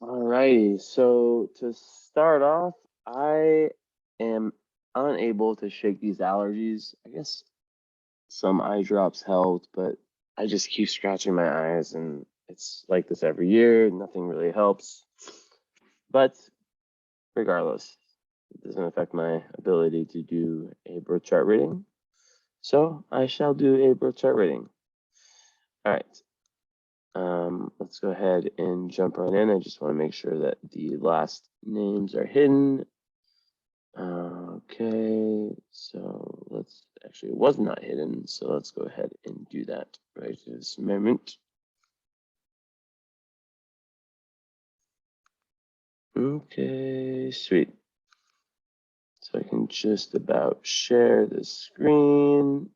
Alrighty, so to start off, I am unable to shake these allergies. I guess some eye drops helped, but I just keep scratching my eyes, and it's like this every year. Nothing really helps. But regardless, it doesn't affect my ability to do a birth chart reading. So I shall do a birth chart reading. All right. Let's go ahead and jump right in. I just want to make sure that the last names are hidden. Okay, so let's actually, it was not hidden, so let's go ahead and do that right this moment. Okay, sweet. So I can just about share the screen.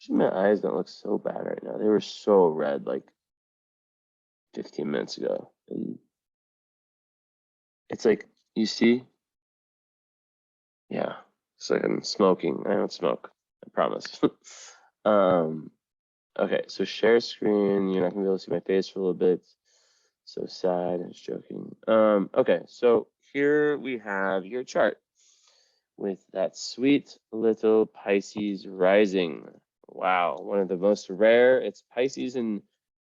My eyes don't look so bad right now. They were so red like 15 minutes ago. And it's like, you see? Yeah, it's like I'm smoking. I don't smoke, I promise. Okay, so share screen. You're not gonna be able to see my face for a little bit. So sad. I'm just joking. Okay, so here we have your chart with that sweet little Pisces rising. Wow, one of the most rare. It's Pisces and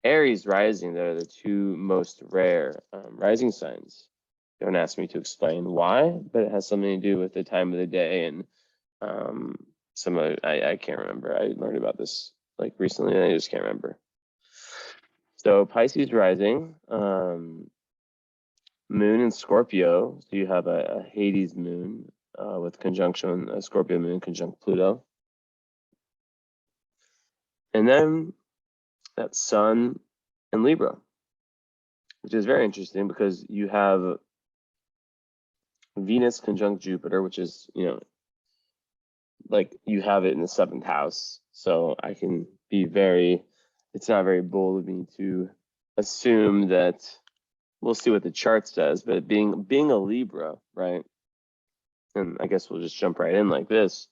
Aries rising that are the two most rare rising signs. Don't ask me to explain why, but it has something to do with the time of the day and some of I can't remember. I learned about this like recently and I just can't remember. So Pisces rising, moon in Scorpio. So you have a Hades moon with conjunction, a Scorpio moon conjunct Pluto. And then that sun in Libra, which is very interesting because you have Venus conjunct Jupiter, which is, like you have it in the seventh house. So I can be it's not very bold of me to assume that we'll see what the chart says, but being a Libra, right? And I guess we'll just jump right in like this.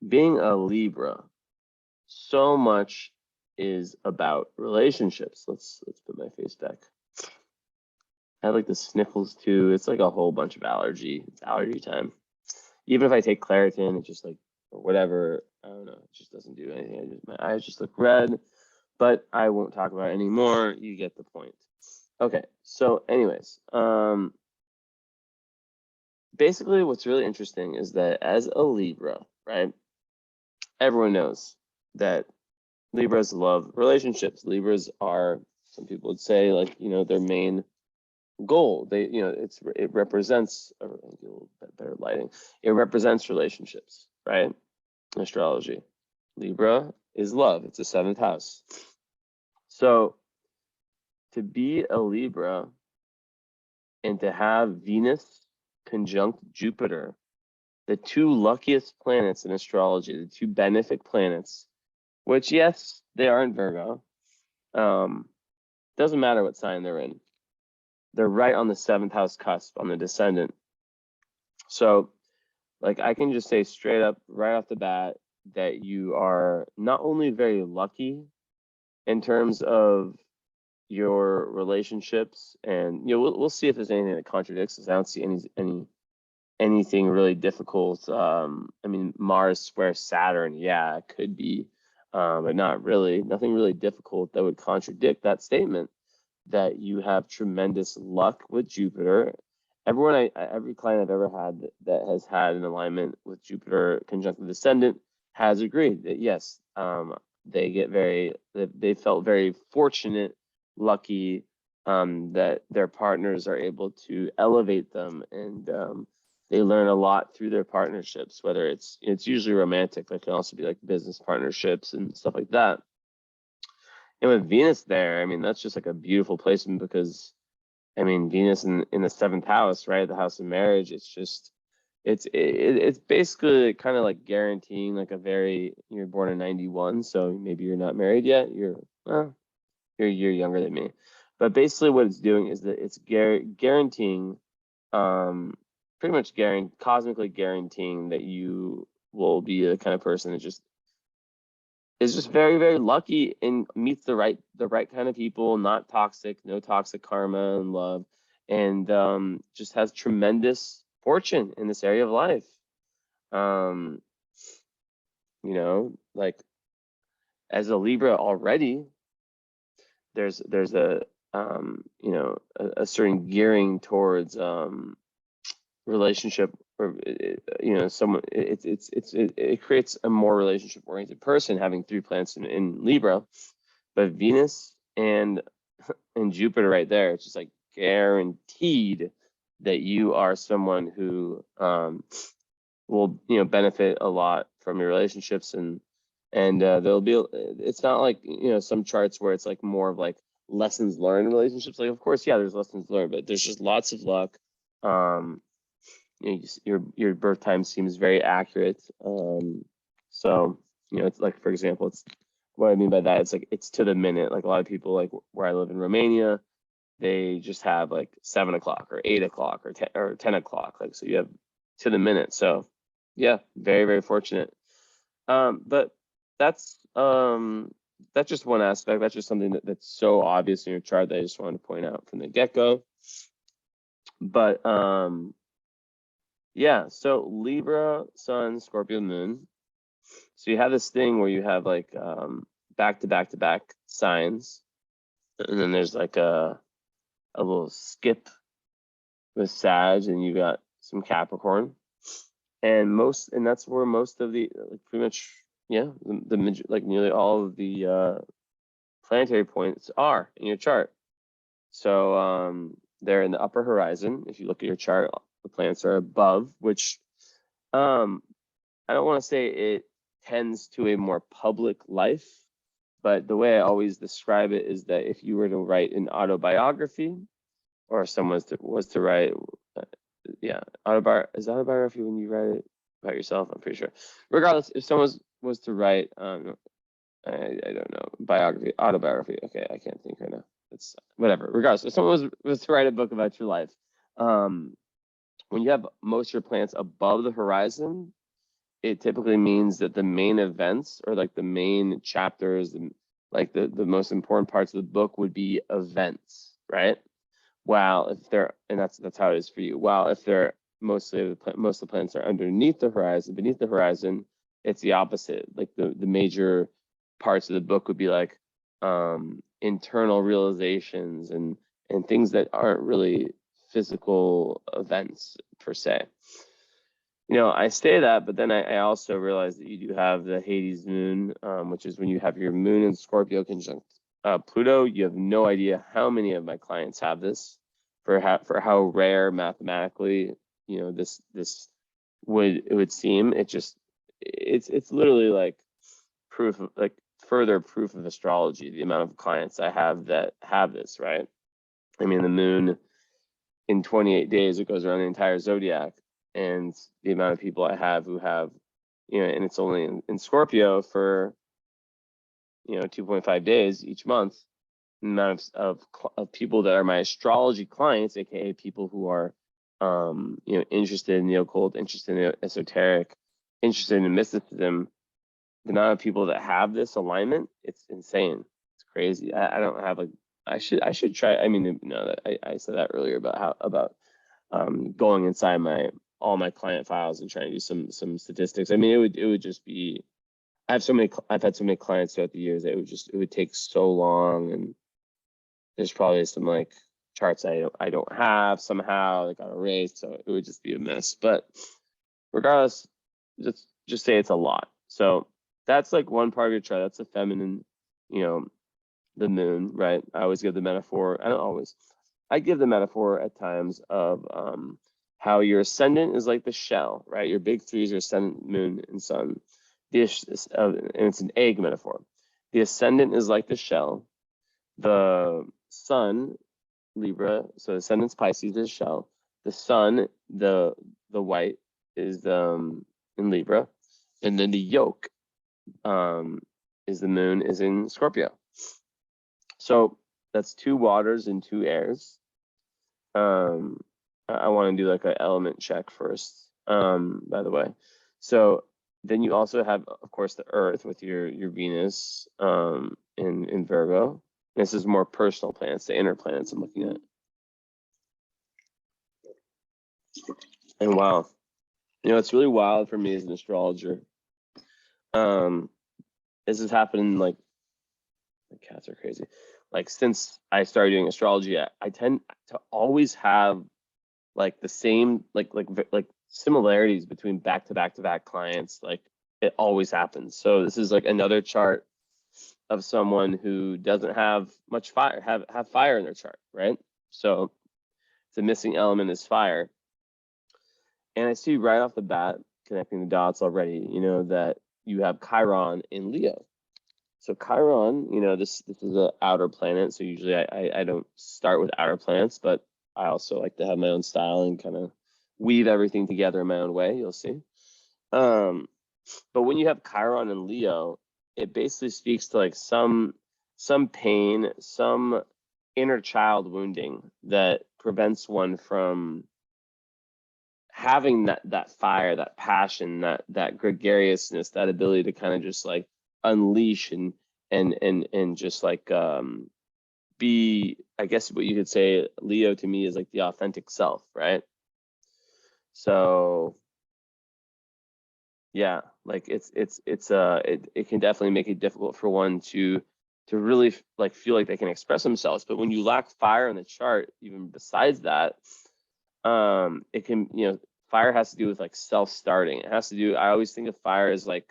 Being a Libra, so much is about relationships. Let's put my face back. I have like the sniffles too. It's like a whole bunch of allergy. It's allergy time. Even if I take Claritin, it just like or whatever. I don't know. It just doesn't do anything. My eyes just look red. But I won't talk about it anymore. You get the point. Okay. So, anyways, basically, what's really interesting is that as a Libra, right? Everyone knows that Libras love relationships. Libras are, some people would say, like, their main goal. It represents, a little bit better lighting. It represents relationships, right? Astrology. Libra is love. It's the seventh house. So to be a Libra and to have Venus conjunct Jupiter, the two luckiest planets in astrology, the two benefic planets, which yes, they are in Virgo. Doesn't matter what sign they're in. They're right on the seventh house cusp on the descendant. So, like, I can just say straight up right off the bat that you are not only very lucky in terms of your relationships, and we'll see if there's anything that contradicts this. I don't see anything really difficult. I mean, Mars square Saturn, yeah, it could be, but not really. Nothing really difficult that would contradict that statement that you have tremendous luck with Jupiter. Every client I've ever had that has had an alignment with Jupiter conjunct the descendant has agreed that yes, they felt very fortunate, lucky, that their partners are able to elevate them, and they learn a lot through their partnerships. Whether it's usually romantic, but it can also be like business partnerships and stuff like that. And with Venus there, I mean, that's just like a beautiful placement because, I mean, Venus in the seventh house, right? The house of marriage. It's just, it's basically kind of like guaranteeing like you're born in 91, so maybe you're not married yet. You're younger than me. But basically what it's doing is that it's guaranteeing, pretty much cosmically guaranteeing that you will be the kind of person that just is just very, very lucky and meets the right kind of people, not toxic, no toxic karma and love, and just has tremendous fortune in this area of life. You know, like as a Libra already, there's a you know, a certain gearing towards relationship, or you know, someone, it creates a more relationship oriented person having 3 planets in Libra, but Venus and Jupiter right there, it's just like guaranteed that you are someone who will, you know, benefit a lot from your relationships, and there'll be, it's not like, you know, some charts where it's like more of like lessons learned in relationships. Like, of course, yeah, there's lessons learned, but there's just lots of luck. You know, your birth time seems very accurate. So, you know, it's like, for example, it's, what I mean by that, it's like it's to the minute. Like a lot of people, like where I live in Romania, they just have like 7 o'clock or 8 o'clock or 10 o'clock. Like, so you have to the minute. So yeah, very, very fortunate. But that's just one aspect. That's just something that's so obvious in your chart that I just wanted to point out from the get-go. But yeah, so Libra, Sun, Scorpio, Moon. So you have this thing where you have like back to back to back signs, and then there's like a little skip with Sag, and you got some Capricorn, and that's where most of the, like, pretty much, yeah, like nearly all of the planetary points are in your chart. So they're in the upper horizon. If you look at your chart, the planets are above, which I don't want to say it tends to a more public life, but the way I always describe it is that if you were to write an autobiography, or someone was to write, yeah, is autobiography when you write it about yourself? I'm pretty sure. Regardless, if someone was to write, I don't know, autobiography. Okay, I can't think right now. It's whatever. Regardless, if someone was to write a book about your life, when you have most of your planets above the horizon, it typically means that the main events, or like the main chapters, and like the most important parts of the book would be events, right? While if they're, and that's how it is for you. While if they're most of the planets are underneath the horizon, beneath the horizon, it's the opposite. Like the major parts of the book would be like internal realizations and things that aren't really physical events per se. You know, I say that, but then I also realize that you do have the Hades moon, which is when you have your moon in Scorpio conjunct Pluto. You have no idea how many of my clients have this, for how rare mathematically, you know, this would seem. It's literally like proof of, like, further proof of astrology, the amount of clients I have that have this, right? I mean, the moon in 28 days, it goes around the entire zodiac, and the amount of people I have who have, you know, and it's only in Scorpio for, you know, 2.5 days each month. The amount of people that are my astrology clients, aka people who are you know, interested in the occult, interested in the esoteric, interested in mysticism, the amount of people that have this alignment, it's insane. It's crazy. I don't have a, I should try. I mean, no, I said that earlier about going inside all my client files and trying to do some statistics. I mean, it would just be, I've had so many clients throughout the years that it would take so long, and there's probably some like charts I don't have somehow that got erased, so it would just be a mess. But regardless, just say it's a lot. So that's like one part of your chart. That's the feminine, you know, the moon, right? I always give the metaphor. I don't always. I give the metaphor at times of how your ascendant is like the shell, right? Your big threes are ascendant, moon, and sun. And it's an egg metaphor. The ascendant is like the shell. The sun, Libra, so the ascendant's Pisces is shell. The sun, the white, is in Libra, and then the yolk is the moon is in Scorpio. So that's 2 waters and 2 airs. I want to do like an element check first, by the way. So then you also have, of course, the Earth with your Venus in Virgo. This is more personal planets, the inner planets I'm looking at. And wow, it's really wild for me as an astrologer. This has happened, like, the cats are crazy. Like, since I started doing astrology, I tend to always have like the same like similarities between back-to-back clients. Like, it always happens. So this is like another chart of someone who doesn't have much fire, have fire in their chart, right? So the missing element is fire. And I see right off the bat, connecting the dots already, that you have Chiron in Leo. So Chiron, this is an outer planet. So usually I don't start with outer planets, but I also like to have my own style and kind of weave everything together in my own way. You'll see. But when you have Chiron in Leo, it basically speaks to like some pain, some inner child wounding that prevents one from having that fire, that passion, that gregariousness, that ability to kind of just like unleash and just like be, I guess what you could say, Leo to me is like the authentic self, right? So yeah, like it can definitely make it difficult for one to really like feel like they can express themselves. But when you lack fire in the chart, even besides that, it can, fire has to do with like self-starting. It has to do, I always think of fire as like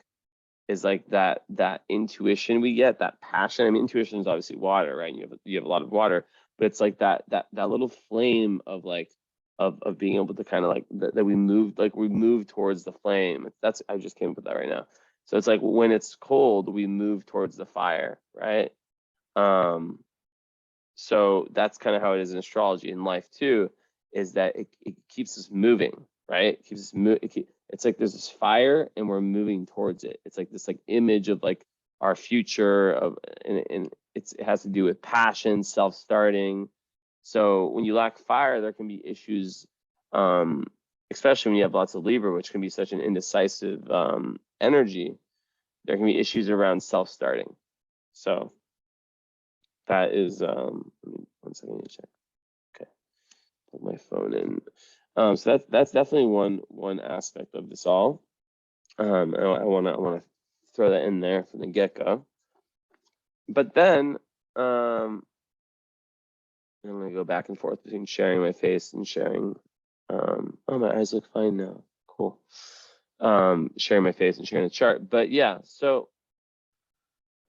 that intuition we get, that passion. I mean, intuition is obviously water, right? And you have a lot of water, but it's like that little flame of like of being able to kind of like that we move towards the flame. That's, I just came up with that right now. So it's like when it's cold, we move towards the fire, right? So that's kind of how it is in astrology. In life too, is that it keeps us moving, right? It keeps us it's like there's this fire and we're moving towards it. It's like this like image of like our future of, and it has to do with passion, self-starting. So when you lack fire, there can be issues, especially when you have lots of Libra, which can be such an indecisive energy. There can be issues around self-starting. So that is, 1 second, to check. Okay, put my phone in. So that's definitely one aspect of this all. I want to throw that in there from the get-go. But then I'm going to go back and forth between sharing my face and sharing. Oh, my eyes look fine now. Cool. Sharing my face and sharing the chart. But yeah, so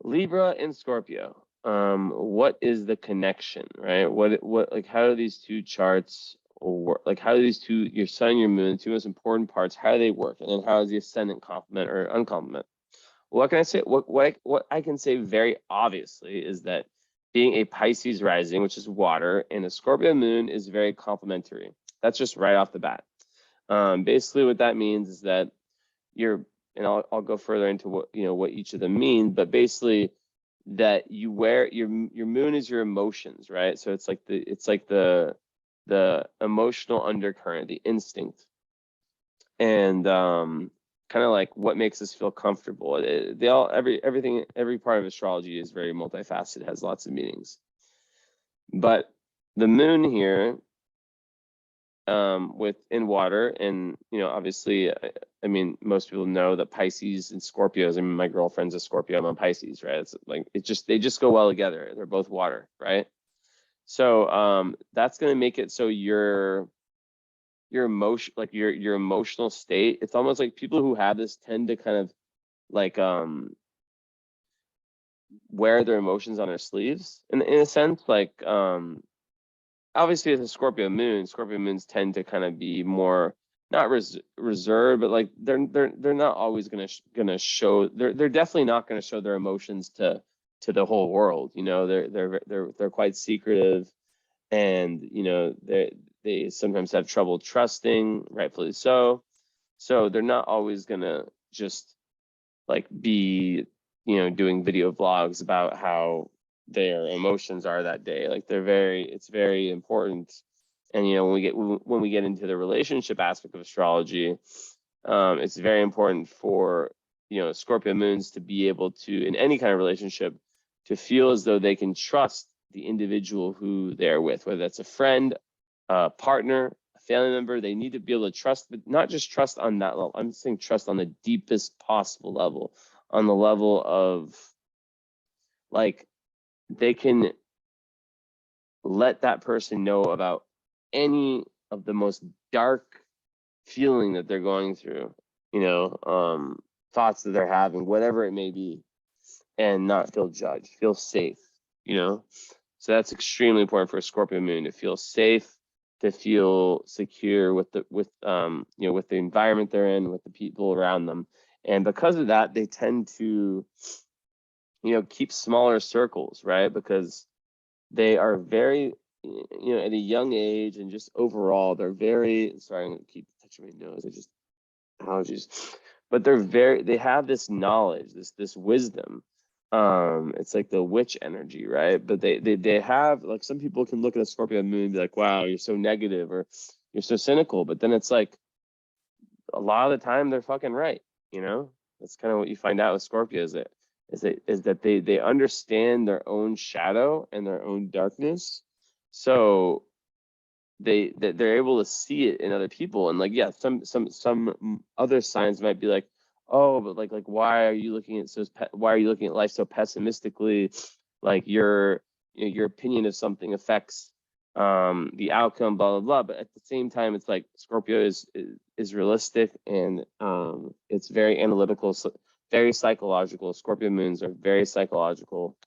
Libra and Scorpio. What is the connection, right? What like, how do these two charts work? Like, how do these two, your sun and your moon, two most important parts, how do they work? And then how does the ascendant complement or uncomplement? What can I say? What I can say very obviously is that being a Pisces rising, which is water, and a Scorpio moon is very complementary. That's just right off the bat. Basically, what that means is that and I'll go further into what each of them mean, but basically that you wear your moon is your emotions, right? So it's like the emotional undercurrent, the instinct, and kind of like what makes us feel comfortable. Every part of astrology is very multifaceted, has lots of meanings. But the moon here, in water, and obviously, I mean, most people know that Pisces and Scorpios. I mean, my girlfriend's a Scorpio, I'm a Pisces, right? It's like they just go well together. They're both water, right? So that's gonna make it so your emotion, like your emotional state, it's almost like people who have this tend to kind of like wear their emotions on their sleeves in a sense. Like obviously as a Scorpio moons tend to kind of be more not reserved, but like they're not always gonna show, they're definitely not gonna show their emotions to the whole world. They're quite secretive, and they sometimes have trouble trusting, rightfully so. So they're not always gonna just like be, doing video vlogs about how their emotions are that day. Like it's very important. And when we get into the relationship aspect of astrology, it's very important for Scorpio moons to be able to, in any kind of relationship, to feel as though they can trust the individual who they're with, whether that's a friend, a partner, a family member. They need to be able to trust, but not just trust on that level. I'm saying trust on the deepest possible level, on the level of like they can let that person know about any of the most dark feeling that they're going through, thoughts that they're having, whatever it may be, and not feel judged, feel safe, So that's extremely important for a Scorpio moon, to feel safe, to feel secure with the environment they're in, with the people around them. And because of that, they tend to, keep smaller circles, right? Because they are very, at a young age, and just overall, they're very, sorry, I'm gonna keep touching my nose, allergies, but they have this knowledge, this wisdom. It's like the witch energy, right? But they have, like, some people can look at a Scorpio moon and be like, wow, you're so negative, or you're so cynical. But then it's like, a lot of the time they're fucking right. That's kind of what you find out with Scorpio, is that they understand their own shadow and their own darkness. So they're able to see it in other people. And like, yeah, some other signs might be like, oh, but like why are you looking at life so pessimistically? Like your opinion of something affects the outcome, blah blah blah. But at the same time, it's like Scorpio is realistic, and it's very analytical, very psychological. Scorpio moons are very psychological.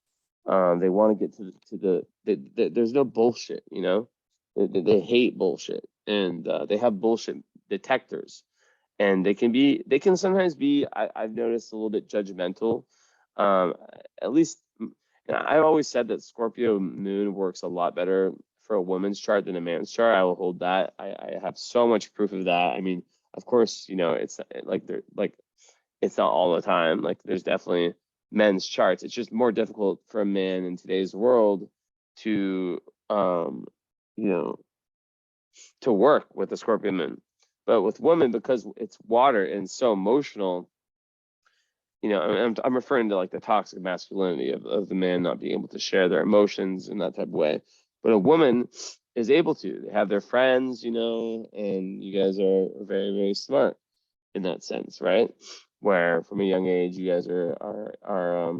They want to get to there's no bullshit, They hate bullshit, and they have bullshit detectors, and they can sometimes be, I've noticed, a little bit judgmental. At least, I've always said that Scorpio moon works a lot better for a woman's chart than a man's chart. I will hold that. I have so much proof of that. I mean, of course, it's it's not all the time. Like, there's definitely men's charts. It's just more difficult for a man in today's world to to work with the Scorpio moon. But with women, because it's water and so emotional, I'm referring to like the toxic masculinity of the man not being able to share their emotions in that type of way. But a woman is able to. They have their friends, and you guys are very, very smart in that sense, right? Where from a young age, you guys are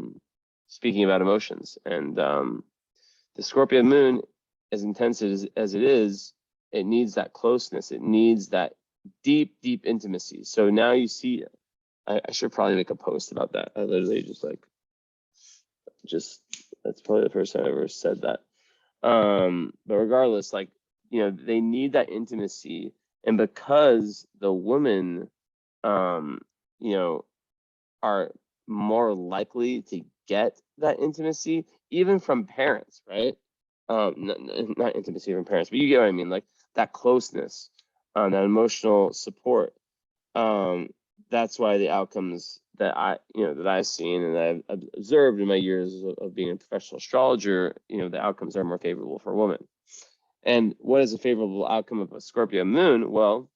speaking about emotions. And the Scorpio moon, as intense as it is, it needs that closeness. It needs that deep, deep intimacy. So now you see, I should probably make a post about that. I literally that's probably the first time I ever said that. But regardless, like, they need that intimacy. And because the women, are more likely to get that intimacy, even from parents, right? Not intimacy from parents, but you get what I mean, like that closeness, that emotional support. That's why the outcomes that I've seen and that I've observed in my years of being a professional astrologer, the outcomes are more favorable for women. And what is a favorable outcome of a Scorpio moon? Well,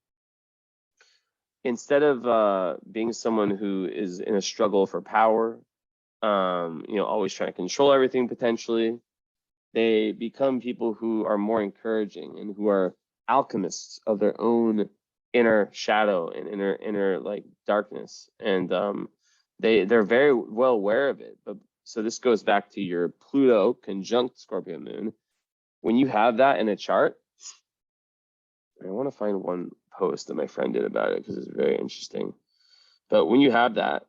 instead of being someone who is in a struggle for power, always trying to control everything potentially, they become people who are more encouraging and who are alchemists of their own inner shadow and inner like darkness. And they're very well aware of it. But so this goes back to your Pluto conjunct Scorpio moon. When you have that in a chart, I want to find one post that my friend did about it because it's very interesting. But when you have that,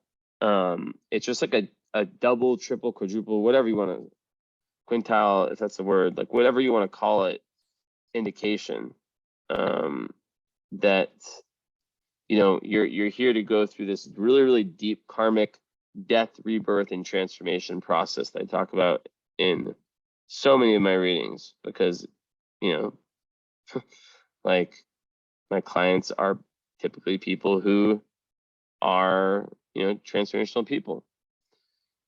it's just like a double, triple, quadruple, whatever you want to, quintile, if that's the word, like whatever you want to call it, indication that you're here to go through this really, really deep karmic death, rebirth, and transformation process that I talk about in so many of my readings, because like, my clients are typically people who are transformational people.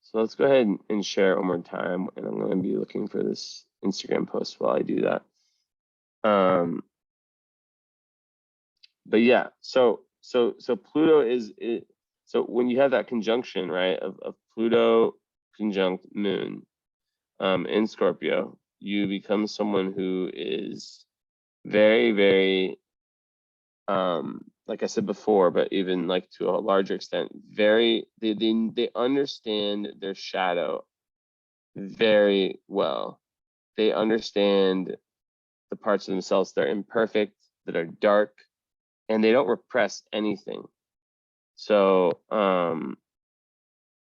So let's go ahead and share it one more time, and I'm going to be looking for this Instagram post while I do that. But yeah, so Pluto is So when you have that conjunction, right, of Pluto conjunct Moon in Scorpio, you become someone who is very, very, like I said before, but even like to a larger extent, they understand their shadow very well. They understand the parts of themselves that are imperfect, that are dark, and they don't repress anything. So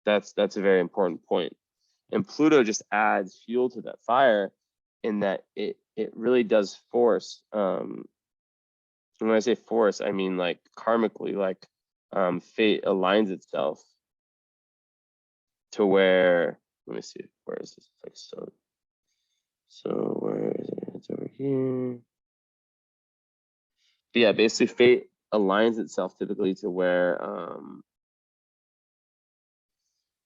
that's a very important point. And Pluto just adds fuel to that fire in that it really does force. And when I say force, I mean like karmically, like fate aligns itself to where, let me see, where is this? Like so where is it? It's over here. But yeah, basically fate aligns itself typically to where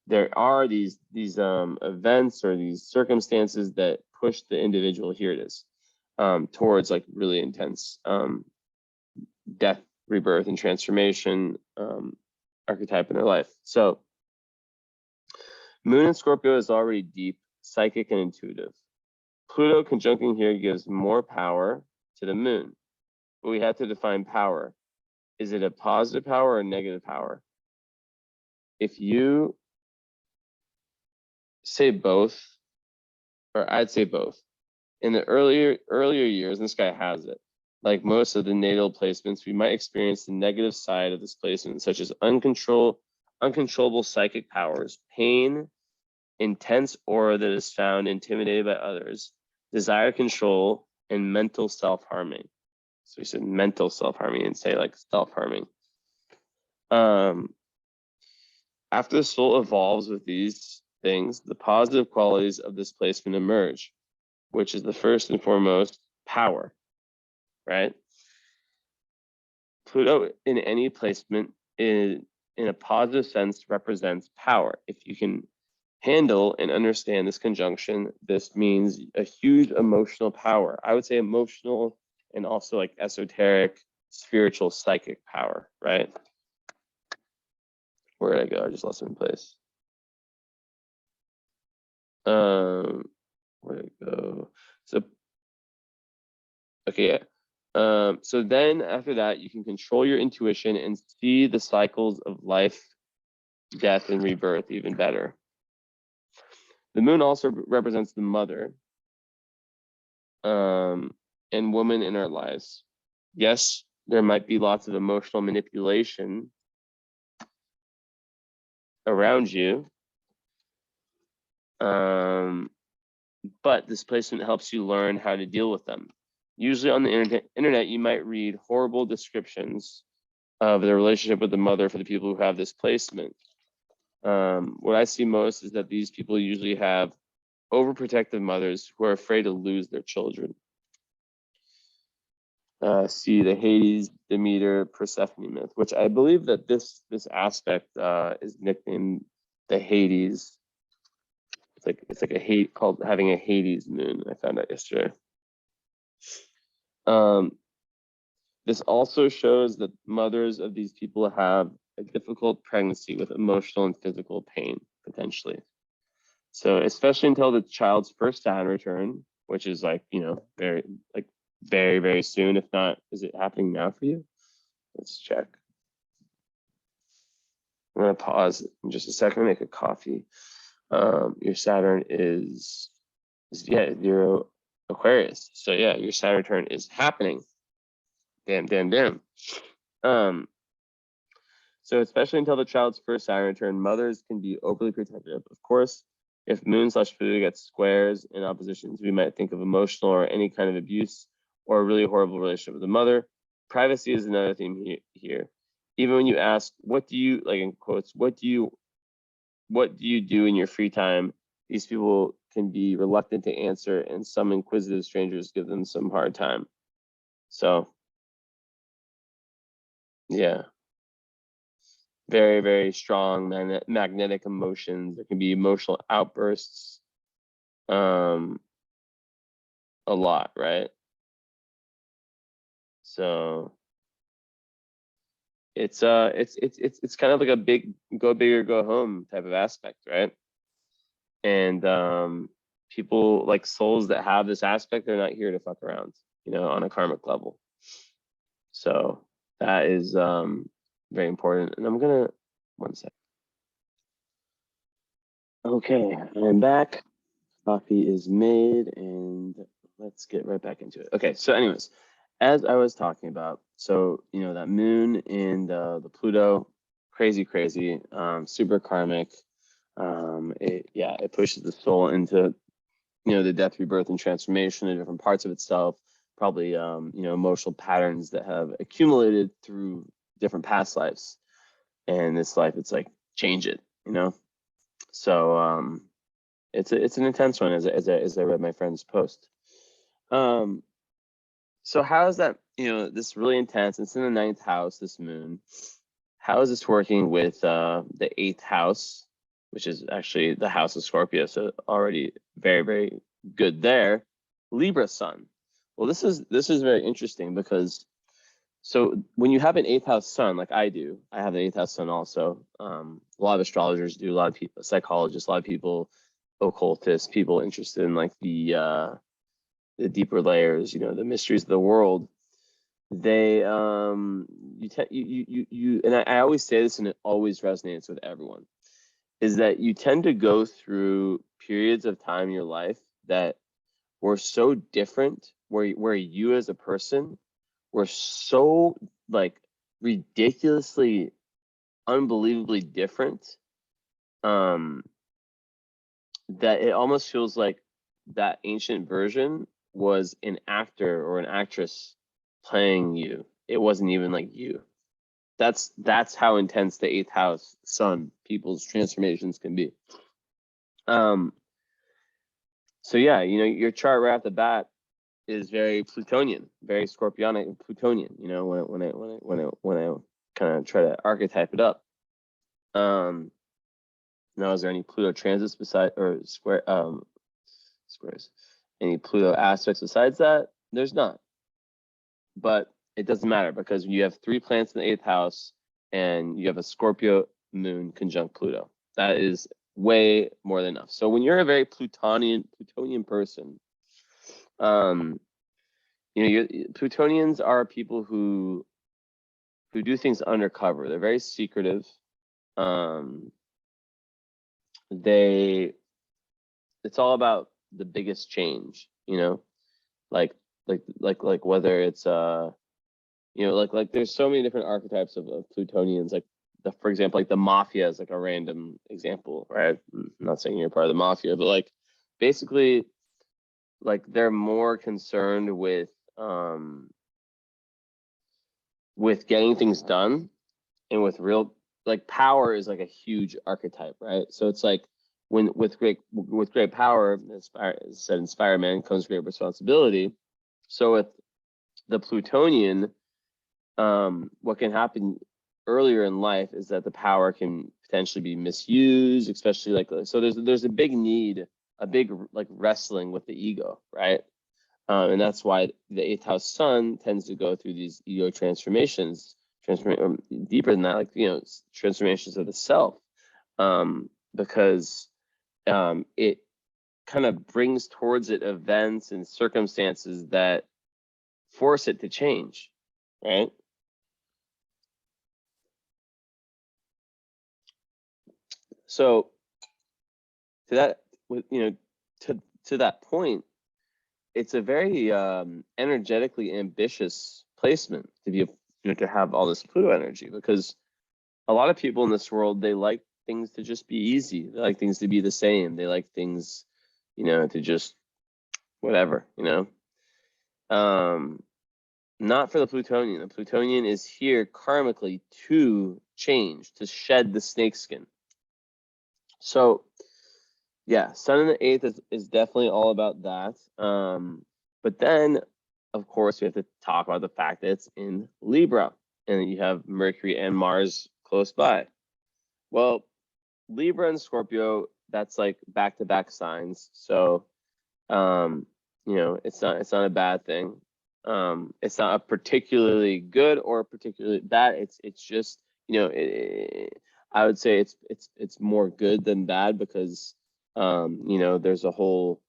there are these events or these circumstances that push the individual, here it is, towards like really intense death, rebirth, and transformation archetype in their life. So Moon in Scorpio is already deep, psychic, and intuitive. Pluto conjuncting here gives more power to the Moon, but we have to define power. Is it a positive power or a negative power? If you say both, or I'd say both. In the earlier years, and this guy has it, like most of the natal placements, we might experience the negative side of this placement, such as uncontrollable psychic powers, pain, intense aura that is found intimidated by others, desire control, and mental self-harming. So we said mental self-harming and say like self-harming. After the soul evolves with these things, the positive qualities of this placement emerge, which is the first and foremost power, right? Pluto in any placement in a positive sense represents power. If you can handle and understand this conjunction, this means a huge emotional power. I would say emotional and also like esoteric, spiritual, psychic power, right? Where did I go? I just lost it in place. Where did it go? So, okay, yeah. So then after that, you can control your intuition and see the cycles of life, death, and rebirth even better. The moon also represents the mother and woman in our lives. Yes, there might be lots of emotional manipulation around you, but this placement helps you learn how to deal with them. Usually on the internet, you might read horrible descriptions of the relationship with the mother for the people who have this placement. What I see most is that these people usually have overprotective mothers who are afraid to lose their children. See the Hades, Demeter, Persephone myth, which I believe that this aspect is nicknamed the Hades. It's like a hate called having a Hades moon. I found out yesterday. This also shows that mothers of these people have a difficult pregnancy with emotional and physical pain potentially. So especially until the child's first Saturn return, which is like, you know, very, very soon. If not, is it happening now for you? Let's check. I'm gonna pause in just a second, make a coffee. Your Saturn is 0 Aquarius. So yeah, your Saturn return is happening. Damn. So especially until the child's first Saturn return, mothers can be overly protective. Of course, if Moon/Pluto gets squares and oppositions, we might think of emotional or any kind of abuse or a really horrible relationship with the mother. Privacy is another theme here. Even when you ask, what do you, like in quotes, what do you do in your free time? These people can be reluctant to answer, and some inquisitive strangers give them some hard time. So, yeah. Very strong magnetic emotions. There can be emotional outbursts, a lot, right? So it's kind of like a big go big or go home type of aspect, right? And people like souls that have this aspect, they're not here to fuck around, on a karmic level. So that is very important. And I'm gonna, one sec. Okay, I'm back. Coffee is made, and let's get right back into it. Okay, so anyways, as I was talking about, so that moon and the Pluto, crazy, super karmic. It pushes the soul into the death, rebirth, and transformation of different parts of itself. Probably emotional patterns that have accumulated through different past lives, and this life, it's like change it, So it's an intense one, as I read my friend's post. So how is that, this really intense, it's in the 9th house, this moon. How is this working with the 8th house, which is actually the house of Scorpio, so already very, very good there. Libra sun. Well, this is very interesting because, so when you have an 8th house sun, like I do, I have an 8th house sun also. A lot of astrologers do, a lot of people, psychologists, a lot of people, occultists, people interested in like the deeper layers, the mysteries of the world. They and I always say this, and it always resonates with everyone, is that you tend to go through periods of time in your life that were so different, where you as a person were so like ridiculously, unbelievably different, that it almost feels like that ancient version was an actor or an actress playing you. It wasn't even like you. That's how intense the 8th house sun, people's transformations can be. So yeah, your chart right off the bat is very Plutonian, very Scorpionic and Plutonian. When I kind of try to archetype it up. Now, is there any Pluto transits beside or squares? Any Pluto aspects besides that? There's not. But it doesn't matter because you have 3 planets in the 8th house and you have a Scorpio moon conjunct Pluto. That is way more than enough. So when you're a very Plutonian person, Plutonians are people who do things undercover. They're very secretive. It's all about the biggest change, like whether it's like there's so many different archetypes of Plutonians, like for example, like the mafia is like a random example, right? I'm not saying you're part of the mafia, but like basically like they're more concerned with getting things done, and with real, like power is like a huge archetype, right? So it's like when with great power, as said, inspired man comes great responsibility. So with the Plutonian, what can happen earlier in life is that the power can potentially be misused, especially like, so there's a big need, a big like wrestling with the ego, right? And that's why the 8th house sun tends to go through these ego transformations, deeper than that, like transformations of the self, because it kind of brings towards it events and circumstances that force it to change, right? So to that, to that point, it's a very energetically ambitious placement to be, to have all this Pluto energy, because a lot of people in this world, they like things to just be easy. They like things to be the same. They like things, to just whatever, Not for the Plutonian. The Plutonian is here karmically to change, to shed the snakeskin. So yeah, Sun in the 8th is definitely all about that. But then, of course, we have to talk about the fact that it's in Libra, and you have Mercury and Mars close by. Well, Libra and Scorpio, that's like back-to-back signs. So, it's not a bad thing. It's not a particularly good or particularly bad. It's just, you know, I would say it's more good than bad because you know, there's the whole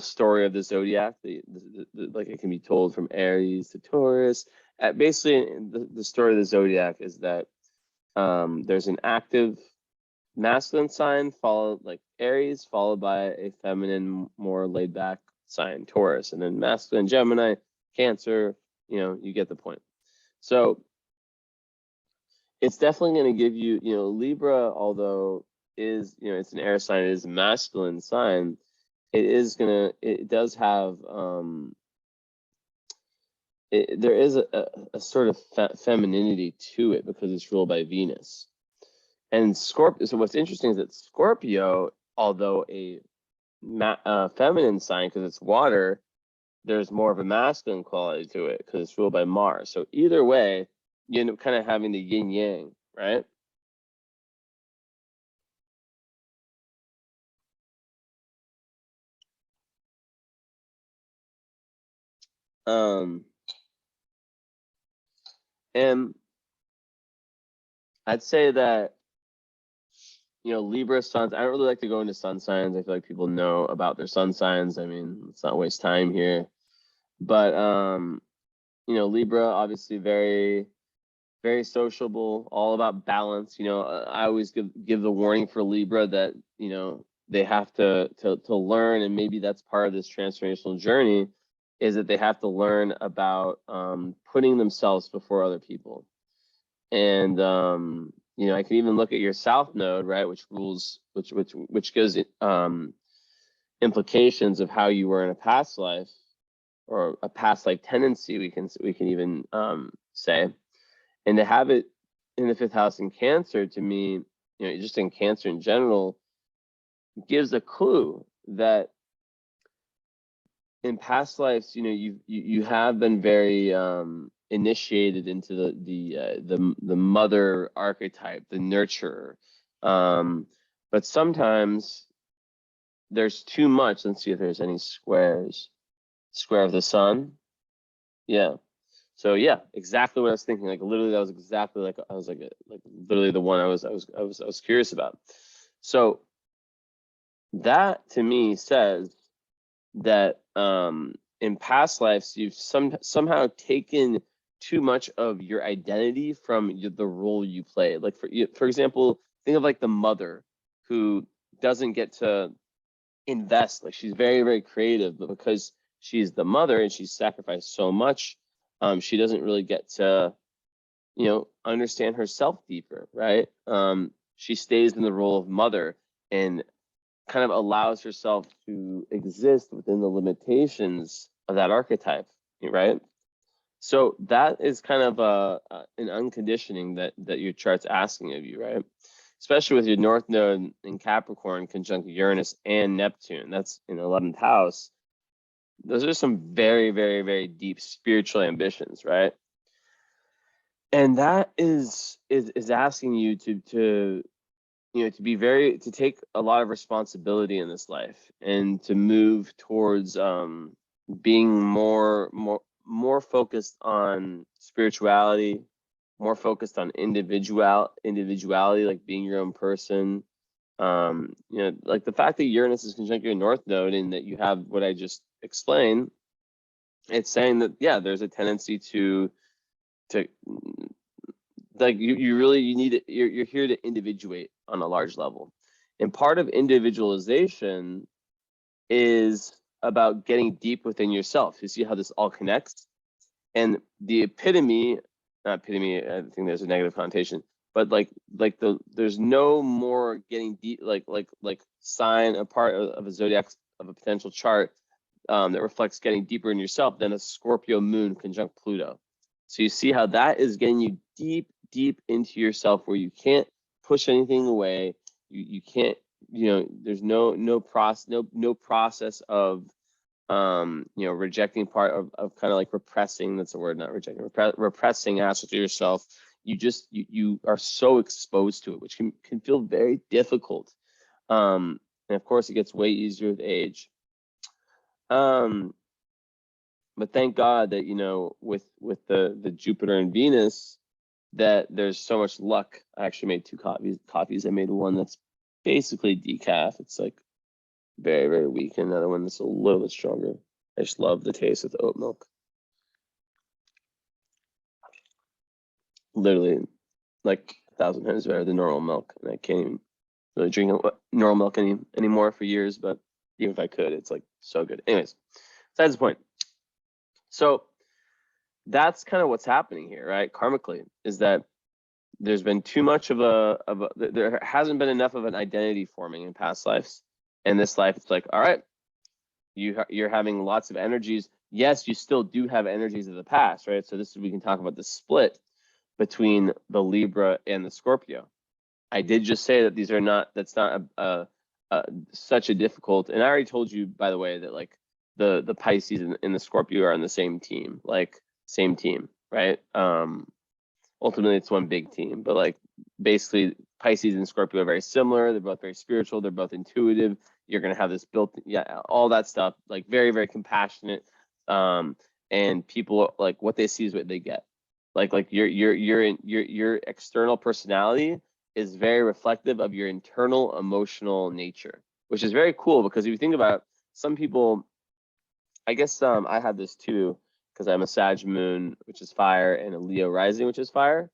story of the zodiac. Like it can be told from Aries to Taurus. Basically, the story of the zodiac is that there's an active masculine sign followed like Aries, followed by a feminine, more laid back sign, Taurus, and then masculine Gemini, Cancer. You know, you get the point. So it's definitely going to give you, you know, Libra, although is, you know, it's an air sign, it is a masculine sign. It does have there is a sort of femininity to it because it's ruled by Venus. And Scorpio. So what's interesting is that Scorpio, although a feminine sign because it's water, there's more of a masculine quality to it because it's ruled by Mars. So either way, you end up kind of having the yin yang, right? And I'd say that, you know, Libra suns, I don't really like to go into sun signs. I feel like people know about their sun signs. I mean, let's not waste time here. But you know, Libra obviously very, very sociable, all about balance. You know, I always give the warning for Libra that, you know, they have to learn, and maybe that's part of this transformational journey, is that they have to learn about putting themselves before other people. And you know, I can even look at your South Node, right, which gives implications of how you were in a past life, or a past life tendency. We can even say, and to have it in the 5th house in Cancer, to me, you know, just in Cancer in general, gives a clue that in past lives, you know, you have been very initiated into the mother archetype, the nurturer. But sometimes there's too much. Let's see if there's any squares. Square of the sun. Yeah. So yeah, exactly what I was thinking. Like literally, that was exactly like I was like literally the one I was curious about. So that to me says that in past lives you've somehow taken too much of your identity from the role you play. Like for example, think of like the mother who doesn't get to invest. Like she's very, very creative, but because she's the mother and she's sacrificed so much, she doesn't really get to, you know, understand herself deeper, right? She stays in the role of mother and kind of allows herself to exist within the limitations of that archetype, right? So that is kind of an unconditioning that your chart's asking of you, right? Especially with your North Node in Capricorn conjunct Uranus and Neptune. That's in the 11th house. Those are some very, very, very deep spiritual ambitions, right? And that is asking you to you know, to take a lot of responsibility in this life and to move towards being more focused on spirituality, more focused on individuality, like being your own person. You know, like the fact that Uranus is conjunct your North Node and that you have what I just explained, it's saying that yeah, there's a tendency to like you need it. You're here to individuate on a large level, and part of individualization is about getting deep within yourself. You see how this all connects, and the epitome, not epitome, I think there's a negative connotation, but there's no more getting deep, like sign a part of a zodiac of a potential chart that reflects getting deeper in yourself than a Scorpio moon conjunct Pluto. So you see how that is getting you deep into yourself, where you can't push anything away. You can't, you know, there's no process of you know, rejecting part of kind of like repressing. That's the word, not rejecting. Repressing aspects of yourself. You are so exposed to it, which can feel very difficult. And of course, it gets way easier with age. But thank God that, you know, with the Jupiter and Venus, that there's so much luck. I actually made two coffees. I made one that's basically decaf. It's like very, very weak, and another one that's a little bit stronger. I just love the taste of the oat milk. Literally like 1,000 times better than normal milk. And I can't even really drink normal milk anymore for years, but even if I could, it's like so good. Anyways, besides the point. So that's kind of what's happening here, right? Karmically, is that there's been too much there hasn't been enough of an identity forming in past lives. And this life, it's like, all right, you're having lots of energies. Yes, you still do have energies of the past, right? So we can talk about the split between the Libra and the Scorpio. I did just say that that's not such a difficult, and I already told you, by the way, that like the Pisces and the Scorpio are on the same team, right? Ultimately it's one big team, but like basically Pisces and Scorpio are very similar. They're both very spiritual. They're both intuitive. You're going to have this all that stuff, like very, very compassionate. And people, like, what they see is what they get. Like your external personality is very reflective of your internal emotional nature, which is very cool, because if you think about it, some people, I guess I have this too, because I'm a Sag moon, which is fire, and a Leo rising, which is fire.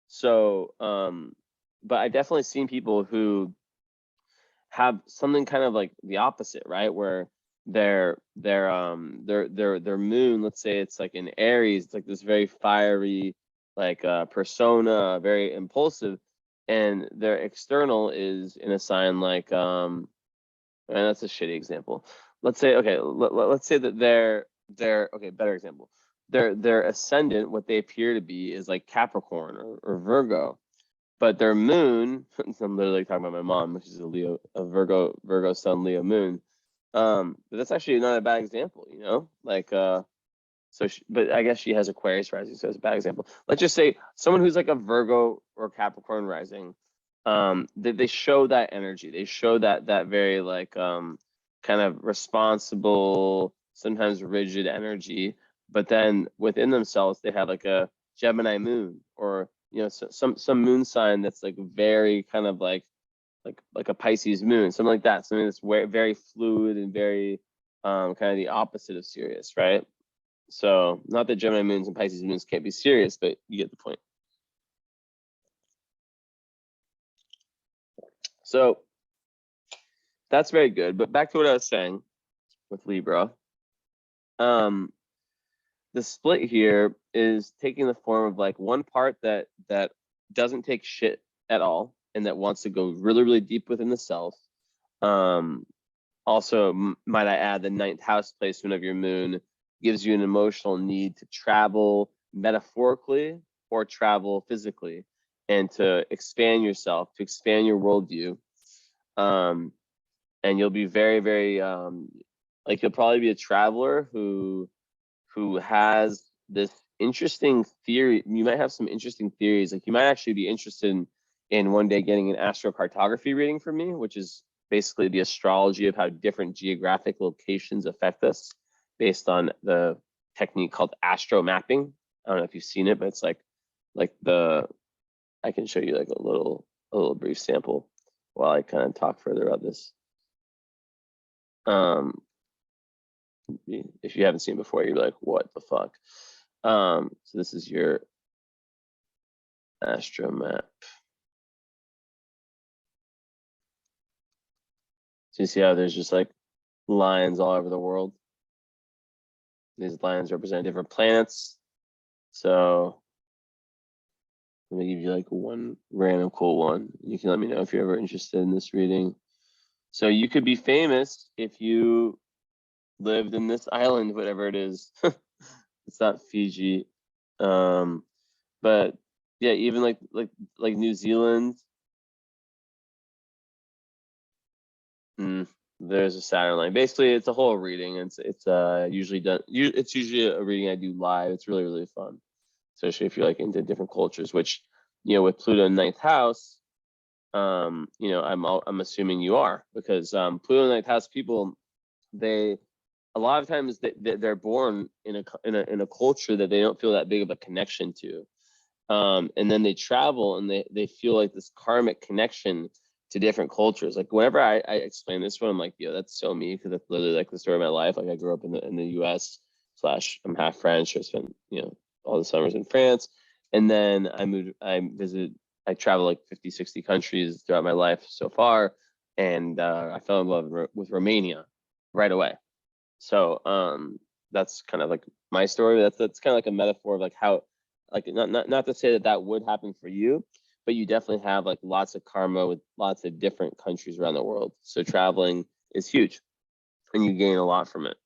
So, but I definitely seen people who have something kind of like the opposite, right? Where their moon, let's say it's like in Aries, it's like this very fiery, like persona, very impulsive, and their external is in a sign like and that's a shitty example. Let's say, okay, let's say that they're okay, better example. Their ascendant, what they appear to be, is like Capricorn or Virgo, but their moon, I'm literally talking about my mom, which is a Virgo sun, Leo moon. But that's actually not a bad example, you know, like but I guess she has Aquarius rising, so it's a bad example. Let's just say someone who's like a Virgo or Capricorn rising, they show that energy. They show that very like kind of responsible, sometimes rigid energy, but then within themselves they have like a Gemini moon, or you know, some moon sign that's like very kind of like a Pisces moon, something like that, something that's very fluid and very kind of the opposite of serious, right? So not that Gemini moons and Pisces moons can't be serious, but you get the point. So that's very good. But back to what I was saying with Libra. The split here is taking the form of like one part that doesn't take shit at all, and that wants to go really, really deep within the self. Also, might I add, the 9th house placement of your moon gives you an emotional need to travel metaphorically or travel physically, and to expand yourself, to expand your worldview. And you'll be very, very like, you'll probably be a traveler who has this interesting theory. You might have some interesting theories. Like, you might actually be interested in one day getting an astrocartography reading from me, which is basically the astrology of how different geographic locations affect us based on the technique called astro mapping. I don't know if you've seen it, but it's like I can show you like a little brief sample while I kind of talk further about this. If you haven't seen it before, you're like, what the fuck? So this is your astro map. So you see how there's just like lines all over the world. These lines represent different planets. So let me give you like one random cool one. You can let me know if you're ever interested in this reading. So you could be famous if you lived in this island, whatever it is. It's not Fiji. But yeah, even like New Zealand. There's a Saturn line. Basically, it's a whole reading. It's usually done. It's usually a reading I do live. It's really, really fun, especially if you're like into different cultures. Which, you know, with Pluto in 9th house, you know, I'm assuming you are, because Pluto in 9th house people, they a lot of times they're born in a culture that they don't feel that big of a connection to. And then they travel and they feel like this karmic connection to different cultures. Like whenever I explain this one, I'm like, yo, that's so me, because that's literally like the story of my life. Like I grew up in the US / I'm half French. I spent, all the summers in France. And then I traveled like 50, 60 countries throughout my life so far. And I fell in love with Romania right away. So that's kind of like my story. That's kind of like a metaphor of like how, like not to say that would happen for you, but you definitely have like lots of karma with lots of different countries around the world. So traveling is huge, and you gain a lot from it.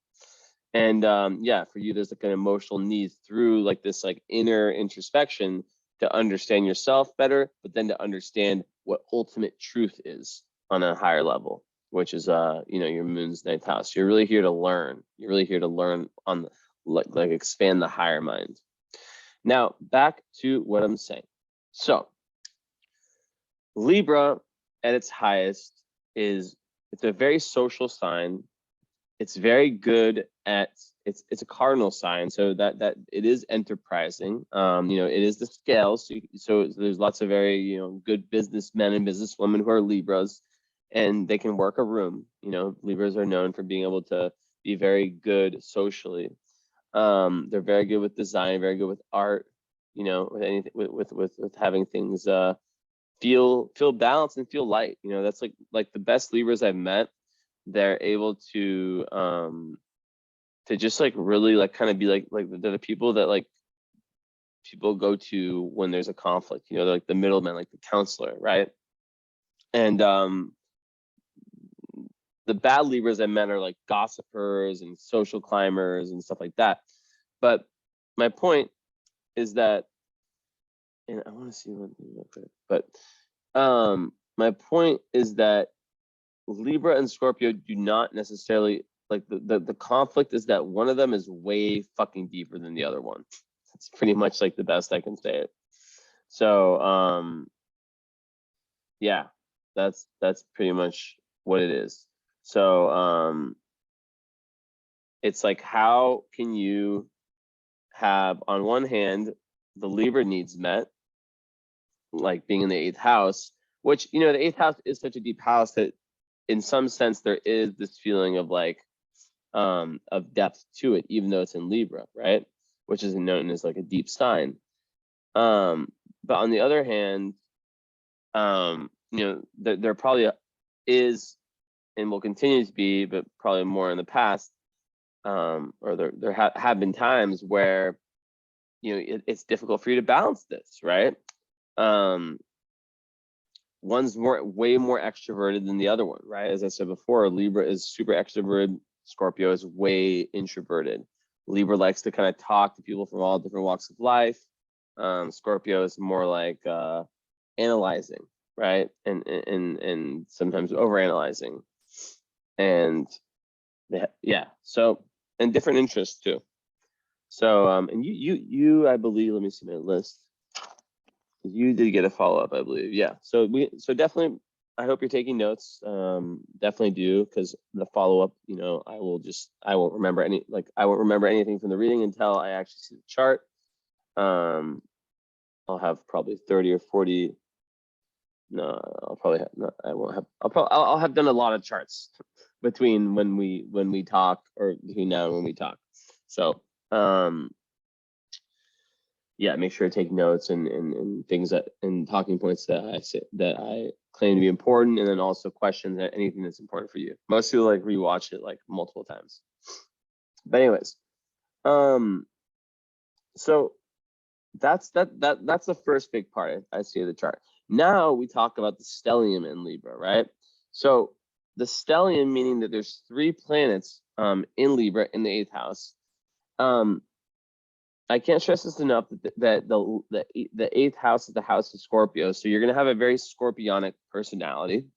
And yeah, for you, there's like an emotional need through like this like inner introspection to understand yourself better, but then to understand what ultimate truth is on a higher level, which is your moon's ninth house. You're really here to learn. You're really here to learn on the, like expand the higher mind. Now back to what I'm saying. So Libra at its highest it's a very social sign. It's very good at it's a cardinal sign, so that it is enterprising. It is the scale, so there's lots of very good businessmen and businesswomen who are Libras, and they can work a room. Libras are known for being able to be very good socially. They're very good with design, very good with art. With anything, with having things feel balanced and feel light. That's like the best Libras I've met. They're able to just like really like kind of be like they're the people that like people go to when there's a conflict. They're like the middleman, like the counselor, right? And the bad Libras I met are like gossipers and social climbers and stuff like that. But my point is that, and I want to see one thing real quick, but my point is that Libra and Scorpio do not necessarily like the conflict is that one of them is way fucking deeper than the other one. That's pretty much like the best I can say it. So yeah, that's pretty much what it is. So it's like, how can you have on one hand the Libra needs met, like being in the 8th house, which the 8th house is such a deep house that in some sense there is this feeling of like of depth to it, even though it's in Libra, right? Which is known as like a deep sign. But on the other hand, there probably is and will continue to be, but probably more in the past, or there have been times where it's difficult for you to balance this, right? One's way more extroverted than the other one, right? As I said before, Libra is super extroverted. Scorpio is way introverted. Libra likes to kind of talk to people from all different walks of life. Scorpio is more like analyzing, right? And sometimes overanalyzing. And yeah, so, and different interests too. So and you I believe, let me see my list. You did get a follow-up, I believe. Yeah. So definitely, I hope you're taking notes. Definitely do, because the follow-up, I won't remember anything from the reading until I actually see the chart. I'll have probably 30 or 40. No, I'll probably have, no, I won't have, I'll have done a lot of charts between when we talk, or between now and when we talk. So yeah, make sure to take notes and things and talking points that I claim to be important, and then also questions that anything that's important for you. Most people like rewatch it like multiple times. But anyways, so that's the first big part I see of the chart. Now we talk about the stellium in Libra, right? So the stellium, meaning that there's 3 planets in Libra in the 8th house. I can't stress this enough that the 8th house is the house of Scorpio. So you're gonna have a very scorpionic personality.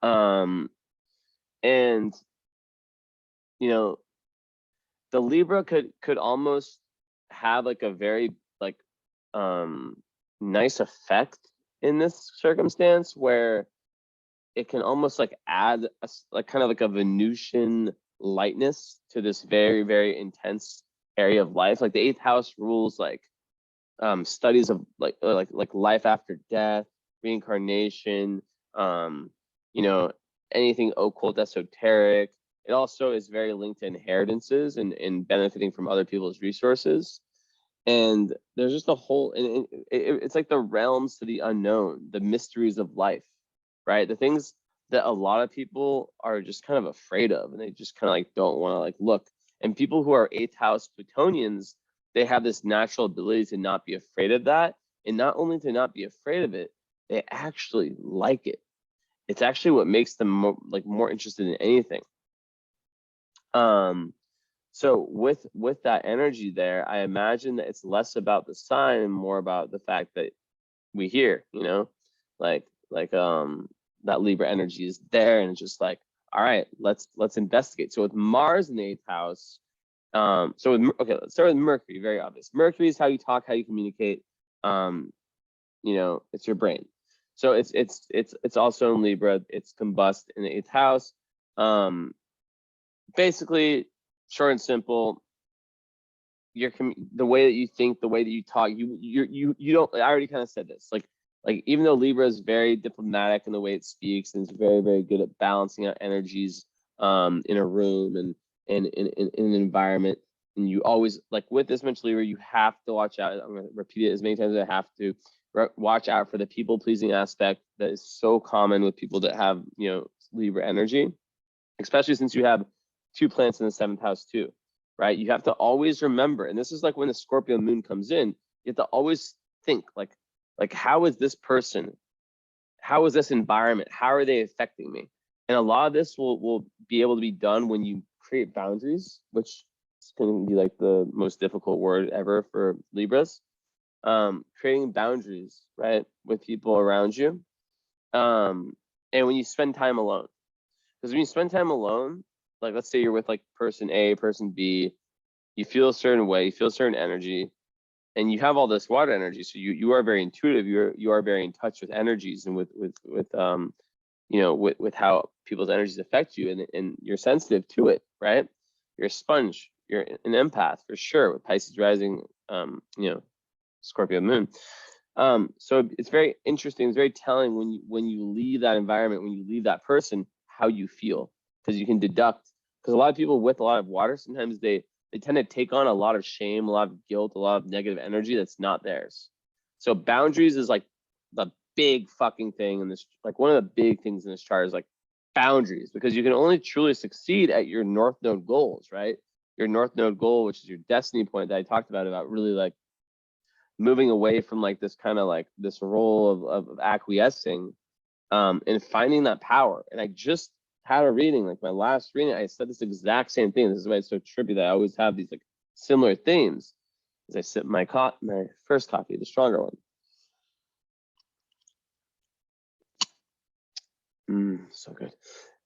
And the Libra could almost have like a very like nice effect in this circumstance, where it can almost like add like kind of like a Venusian lightness to this very, very intense area of life. Like the eighth house rules like studies of like life after death, reincarnation, you know, anything occult, esoteric. It also is very linked to inheritances and benefiting from other people's resources. And there's just a whole, and it's like the realms to the unknown, the mysteries of life, right? The things that a lot of people are just kind of afraid of, and they just kind of like don't want to like look. And people who are eighth house Plutonians, they have this natural ability to not be afraid of that, and not only to not be afraid of it, they actually like it. It's actually what makes them more interested in anything. So with that energy there, I imagine that it's less about the sign and more about the fact that we hear, you know, like that Libra energy is there, and it's just like, all right, let's investigate. So with Mars in the eighth house, okay, let's start with Mercury. Very obvious. Mercury is how you talk, how you communicate. You know, it's your brain. So it's also in Libra. It's combust in the eighth house. Basically, short and simple, the way that you think, the way that you talk, you don't. I already kind of said this. Like even though Libra is very diplomatic in the way it speaks, and it's very, very good at balancing out energies in a room and in an environment, and you always, like with this much Libra, you have to watch out. I'm going to repeat it as many times as I have to. Watch out for the people pleasing aspect that is so common with people that have, you know, Libra energy, especially since you have 2 planets in the 7th house too, right? You have to always remember, and this is like when the Scorpio moon comes in, you have to always think like how is this person, how is this environment, how are they affecting me? And a lot of this will be able to be done when you create boundaries, which is going to be like the most difficult word ever for Libras. Creating boundaries, right, with people around you. And when you spend time alone, because when you spend time alone, like let's say you're with like person A, person B, you feel a certain way, you feel a certain energy, and you have all this water energy. So you are very intuitive. You are very in touch with energies and with you know, with how people's energies affect you, and you're sensitive to it, right? You're a sponge. You're an empath for sure with Pisces rising, you know, Scorpio moon. So it's very interesting. It's very telling when you leave that environment, when you leave that person, how you feel, because you can deduct. Because a lot of people with a lot of water, sometimes they tend to take on a lot of shame, a lot of guilt, a lot of negative energy that's not theirs. So boundaries is like the big fucking thing in this, like one of the big things in this chart is like boundaries, because you can only truly succeed at your North Node goals, right? Your North Node goal, which is your destiny point that I talked about really like moving away from like this kind of like this role of acquiescing, and finding that power. And I just had a reading, like my last reading, I said this exact same thing. This is why it's so trippy that I always have these like similar themes as I sip my first coffee, the stronger one. So good.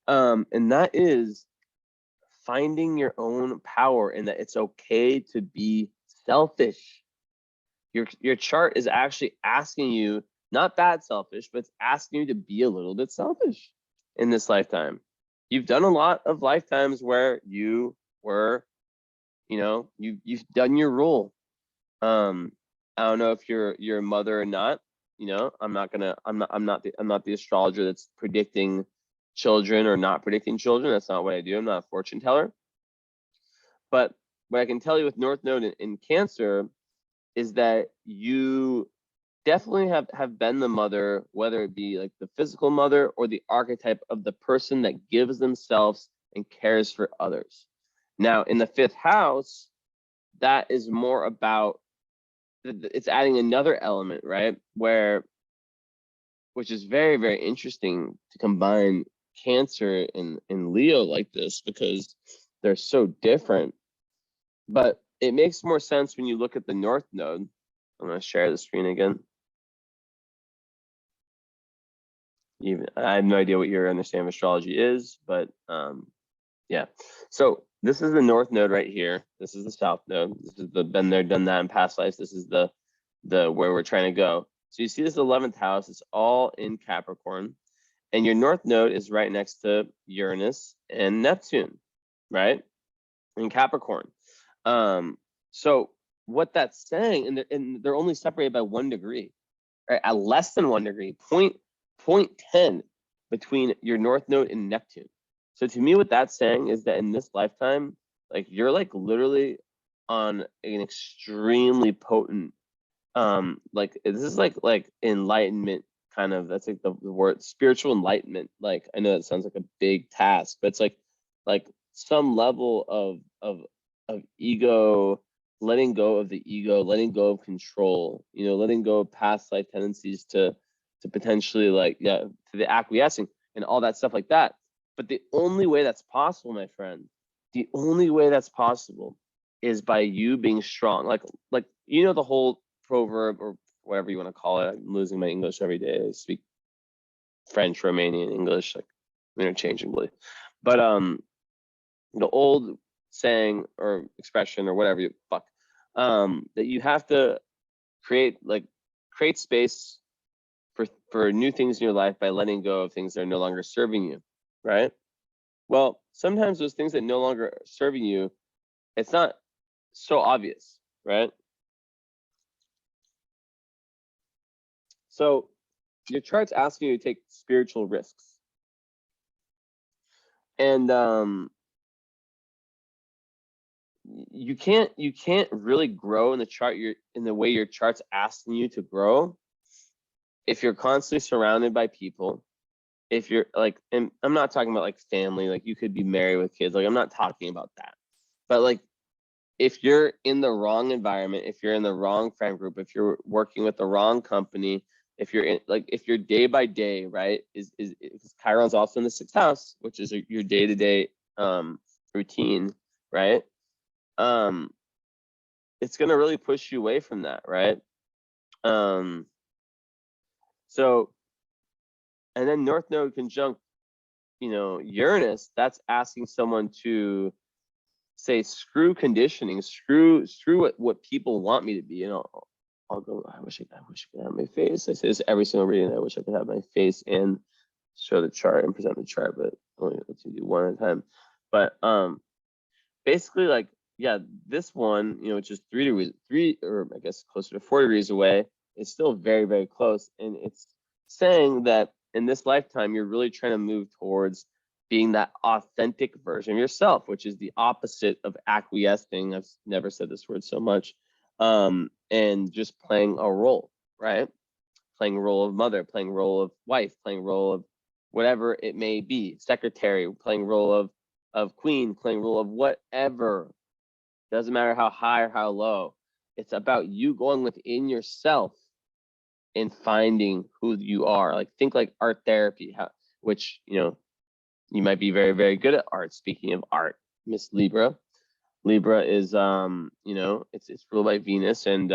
And that is finding your own power, and that it's okay to be selfish. Your chart is actually asking you, not bad selfish, but it's asking you to be a little bit selfish in this lifetime. You've done a lot of lifetimes where you were, you know, you've done your role. I don't know if you're a mother or not. You know, I'm not the astrologer that's predicting children or not predicting children. That's not what I do. I'm not a fortune teller. But what I can tell you with North Node in Cancer is that you definitely have been the mother, whether it be like the physical mother or the archetype of the person that gives themselves and cares for others. Now, in the 5th house, that is more about, it's adding another element, right? Which is very, very interesting to combine Cancer and Leo like this, because they're so different. But it makes more sense when you look at the North Node. I'm going to share the screen again. I have no idea what your understanding of astrology is, but yeah. So this is the North Node right here. This is the South Node. This is the been there, done that in past lives. This is the where we're trying to go. So you see this 11th house. It's all in Capricorn, and your North Node is right next to Uranus and Neptune. right? In Capricorn. So what that's saying, and they're only separated by 1 degree, right? At less than 1 degree, point 10 between your North Node and Neptune. So to me, what that's saying is that in this lifetime, like you're like literally on an extremely potent, like this is like enlightenment kind of, that's like the word spiritual enlightenment. Like I know that sounds like a big task, but it's like some level of ego, letting go of the ego, letting go of control, you know, letting go of past life tendencies to potentially like, yeah, to the acquiescing and all that stuff like that. But the only way that's possible, my friend, the only way that's possible is by you being strong. Like you know the whole proverb or whatever you want to call it. I'm losing my English every day. I speak French, Romanian, English like interchangeably. But the old saying or expression or whatever you fuck, that you have to create space for new things in your life by letting go of things that are no longer serving you, right? Well, sometimes those things that no longer are serving you, it's not so obvious, right? So your chart's asking you to take spiritual risks. And you can't really grow in the chart, in the way your chart's asking you to grow, if you're constantly surrounded by people. If you're like, and I'm not talking about like family, like you could be married with kids, like I'm not talking about that. But like if you're in the wrong environment, if you're in the wrong friend group, if you're working with the wrong company, if you're in like, if your day by day, right, is Chiron's also in the 6th house, which is your day-to-day routine, right? It's gonna really push you away from that, right? So, and then North Node conjunct, you know, Uranus, that's asking someone to say, screw conditioning, screw what people want me to be. And I'll go, I wish I could have my face. I say this every single reading. I wish I could have my face and show the chart and present the chart, but only lets me do one at a time. But basically, like, yeah, this one, you know, which is 3 degrees, or I guess closer to 4 degrees away, is still very, very close. And it's saying that in this lifetime, you're really trying to move towards being that authentic version of yourself, which is the opposite of acquiescing. I've never said this word so much. And just playing a role, right? Playing a role of mother, playing a role of wife, playing a role of whatever it may be, secretary, playing a role of queen, playing a role of whatever. Doesn't matter how high or how low. It's about you going within yourself and finding who you are. Like, think like art therapy, which, you know, you might be very, very good at art. Speaking of art, Miss Libra. Libra is, you know, it's ruled by Venus, and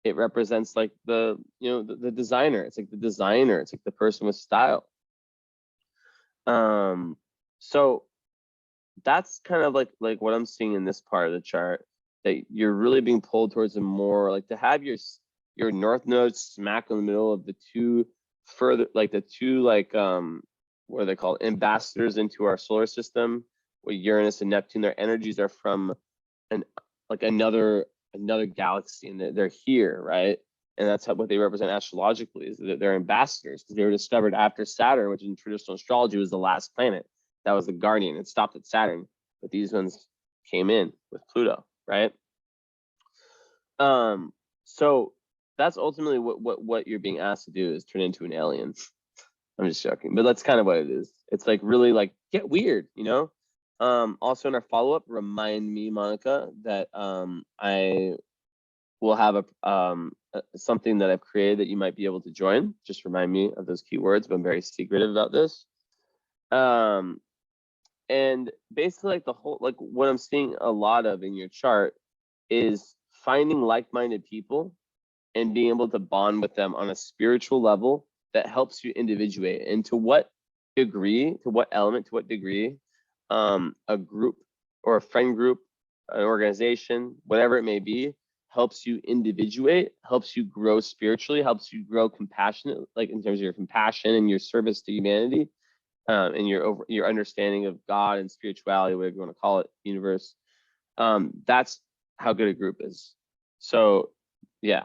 it represents like the, you know, the designer. It's like the designer. It's like the person with style. So that's kind of like what I'm seeing in this part of the chart, that you're really being pulled towards a more like, to have your North Node smack in the middle of the two further, like the two, like what are they called, ambassadors into our solar system, with Uranus and Neptune. Their energies are from another galaxy, and they're here, right? And that's what they represent astrologically, is that they're ambassadors, because they were discovered after Saturn, which in traditional astrology was the last planet. That was the guardian. It stopped at Saturn, but these ones came in with Pluto, right? So that's ultimately what you're being asked to do, is turn into an alien. I'm just joking, but that's kind of what it is. It's like really like, get weird, you know? Also in our follow-up, remind me, Monica, that I will have something that I've created that you might be able to join. Just remind me of those keywords, but I'm very secretive about this. And basically, like the whole, like what I'm seeing a lot of in your chart is finding like-minded people and being able to bond with them on a spiritual level that helps you individuate. And to what degree, to what element, to what degree, a group or a friend group, an organization, whatever it may be, helps you individuate, helps you grow spiritually, helps you grow compassionate, like in terms of your compassion and your service to humanity. and your understanding of God and spirituality, whatever you want to call it, universe. That's how good a group is. So yeah,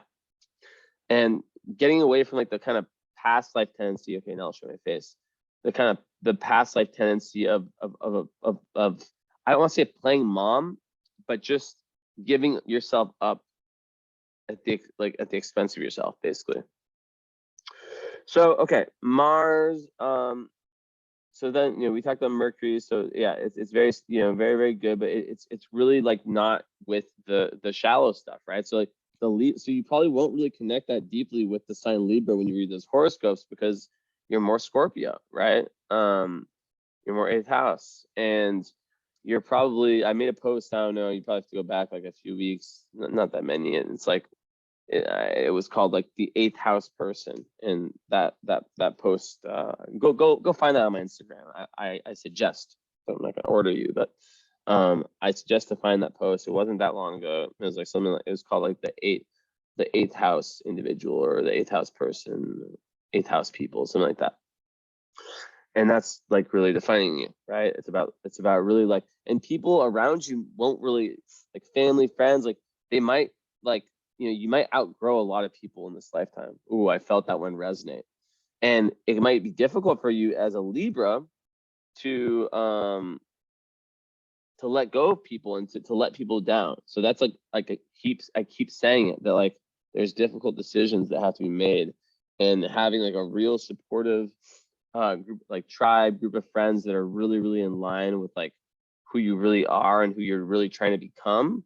and getting away from like the kind of past life tendency. Okay, now I'll show my face. The kind of the past life tendency of I don't want to say playing mom, but just giving yourself up at the expense of yourself, basically. So okay, Mars. So then we talked about Mercury. So yeah, it's very very very good, but it's really like not with the shallow stuff, right? So like so you probably won't really connect that deeply with the sign Libra when you read those horoscopes because you're more Scorpio, right? You're more 8th house, and you're probably, I made a post, I don't know, you probably have to go back like a few weeks, not that many, and it's like it was called like the 8th house person, and that post, go find that on my Instagram. I suggest, so I'm not gonna order you, but I suggest to find that post. It wasn't that long ago. It was like something like, it was called like the 8th house individual, or the 8th house person, 8th house people, something like that. And that's like really defining you, right? It's about really like, and people around you won't really, like family, friends, like they might like, you might outgrow a lot of people in this lifetime. Ooh, I felt that one resonate. And it might be difficult for you as a Libra to let go of people and to let people down. So that's like I keep saying it, that like there's difficult decisions that have to be made, and having like a real supportive group, like tribe, group of friends that are really really in line with like who you really are and who you're really trying to become,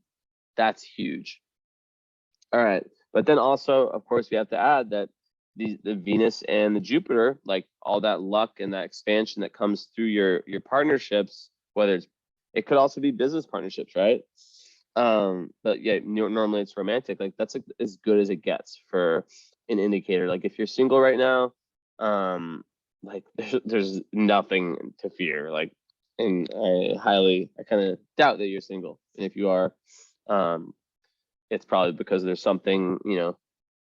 that's huge. All right, but then also, of course, we have to add that the Venus and the Jupiter, like all that luck and that expansion that comes through your partnerships, whether it could also be business partnerships, right? But yeah, normally it's romantic. Like that's like as good as it gets for an indicator. Like if you're single right now, like there's nothing to fear. Like, and I kind of doubt that you're single. And if you are, it's probably because there's something,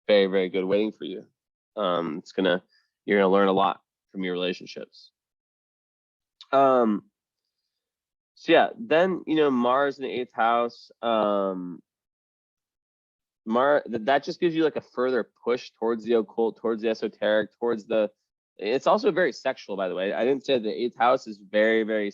very, very good waiting for you. You're gonna learn a lot from your relationships. So yeah, then Mars in the 8th house, that just gives you like a further push towards the occult, towards the esoteric, towards the. It's also very sexual, by the way. I didn't say the 8th house is very, very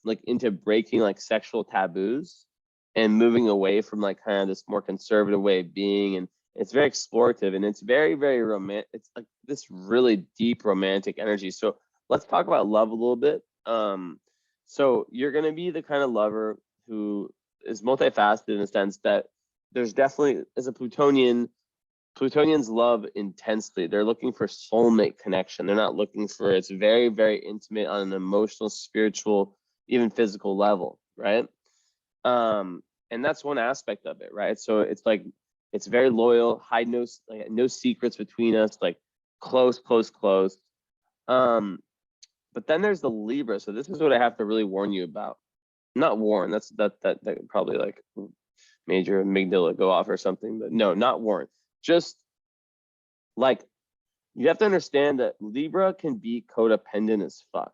like into breaking like sexual taboos and moving away from like kind of this more conservative way of being, and it's very explorative, and it's very, very romantic. It's like this really deep romantic energy. So let's talk about love a little bit. So you're gonna be the kind of lover who is multifaceted in the sense that there's definitely, as a Plutonians love intensely. They're looking for soulmate connection. They're not looking for, it's very, very intimate on an emotional, spiritual, even physical level, right? And that's one aspect of it, right? So it's like, it's very loyal, hide no secrets between us, like close. But then there's the Libra. So this is what I have to really warn you about. Not warn, that probably like made your amygdala go off or something, but no, not warn. Just like, you have to understand that Libra can be codependent as fuck.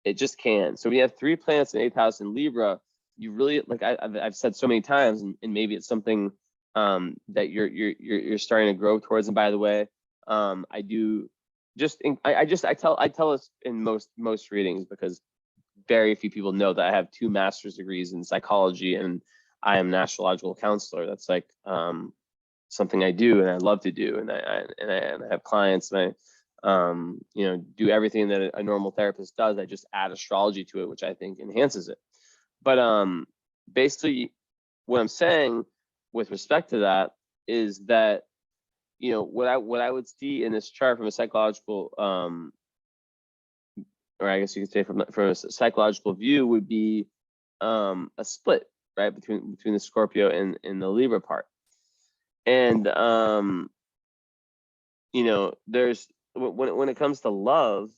It just can. So we have 3 planets in 8th house in Libra. You really, like I've said so many times, and maybe it's something that you're starting to grow towards. And by the way, I do just I tell us in most readings, because very few people know that I have 2 master's degrees in psychology, and I am an astrological counselor. That's like something I do and I love to do, and I have clients, and I do everything that a normal therapist does. I just add astrology to it, which I think enhances it. But basically, what I'm saying with respect to that is that what I would see in this chart from a psychological or I guess you could say from a psychological view, would be a split, right, between the Scorpio and the Libra part. And there's, when it comes to love,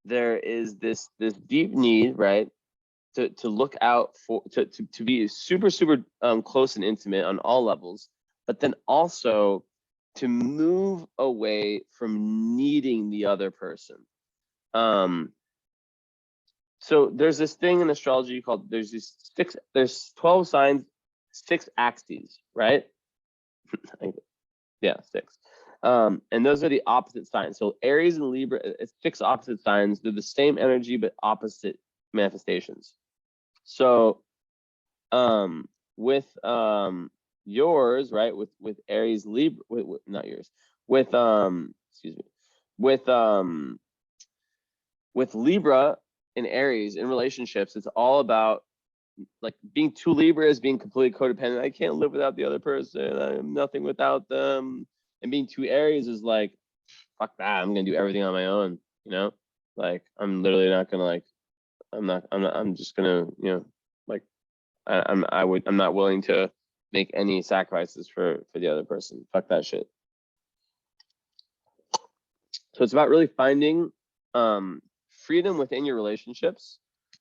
there is this deep need, right, to look out for, to be super close and intimate on all levels, but then also to move away from needing the other person. So there's this thing in astrology called, there's 12 signs, 6 axes, right? Yeah, 6. And those are the opposite signs. So Aries and Libra, it's 6 opposite signs. They're the same energy, but opposite manifestations. So with yours, right, with Aries, Libra, not yours, with excuse me, with Libra and Aries in relationships, it's all about like being 2 Libras, being completely codependent. I can't live without the other person. I'm nothing without them. And being 2 Aries is like, fuck that. I'm gonna do everything on my own. You know, like I'm literally not gonna like. I'm just gonna, like I'm not willing to make any sacrifices for the other person. Fuck that shit. So it's about really finding freedom within your relationships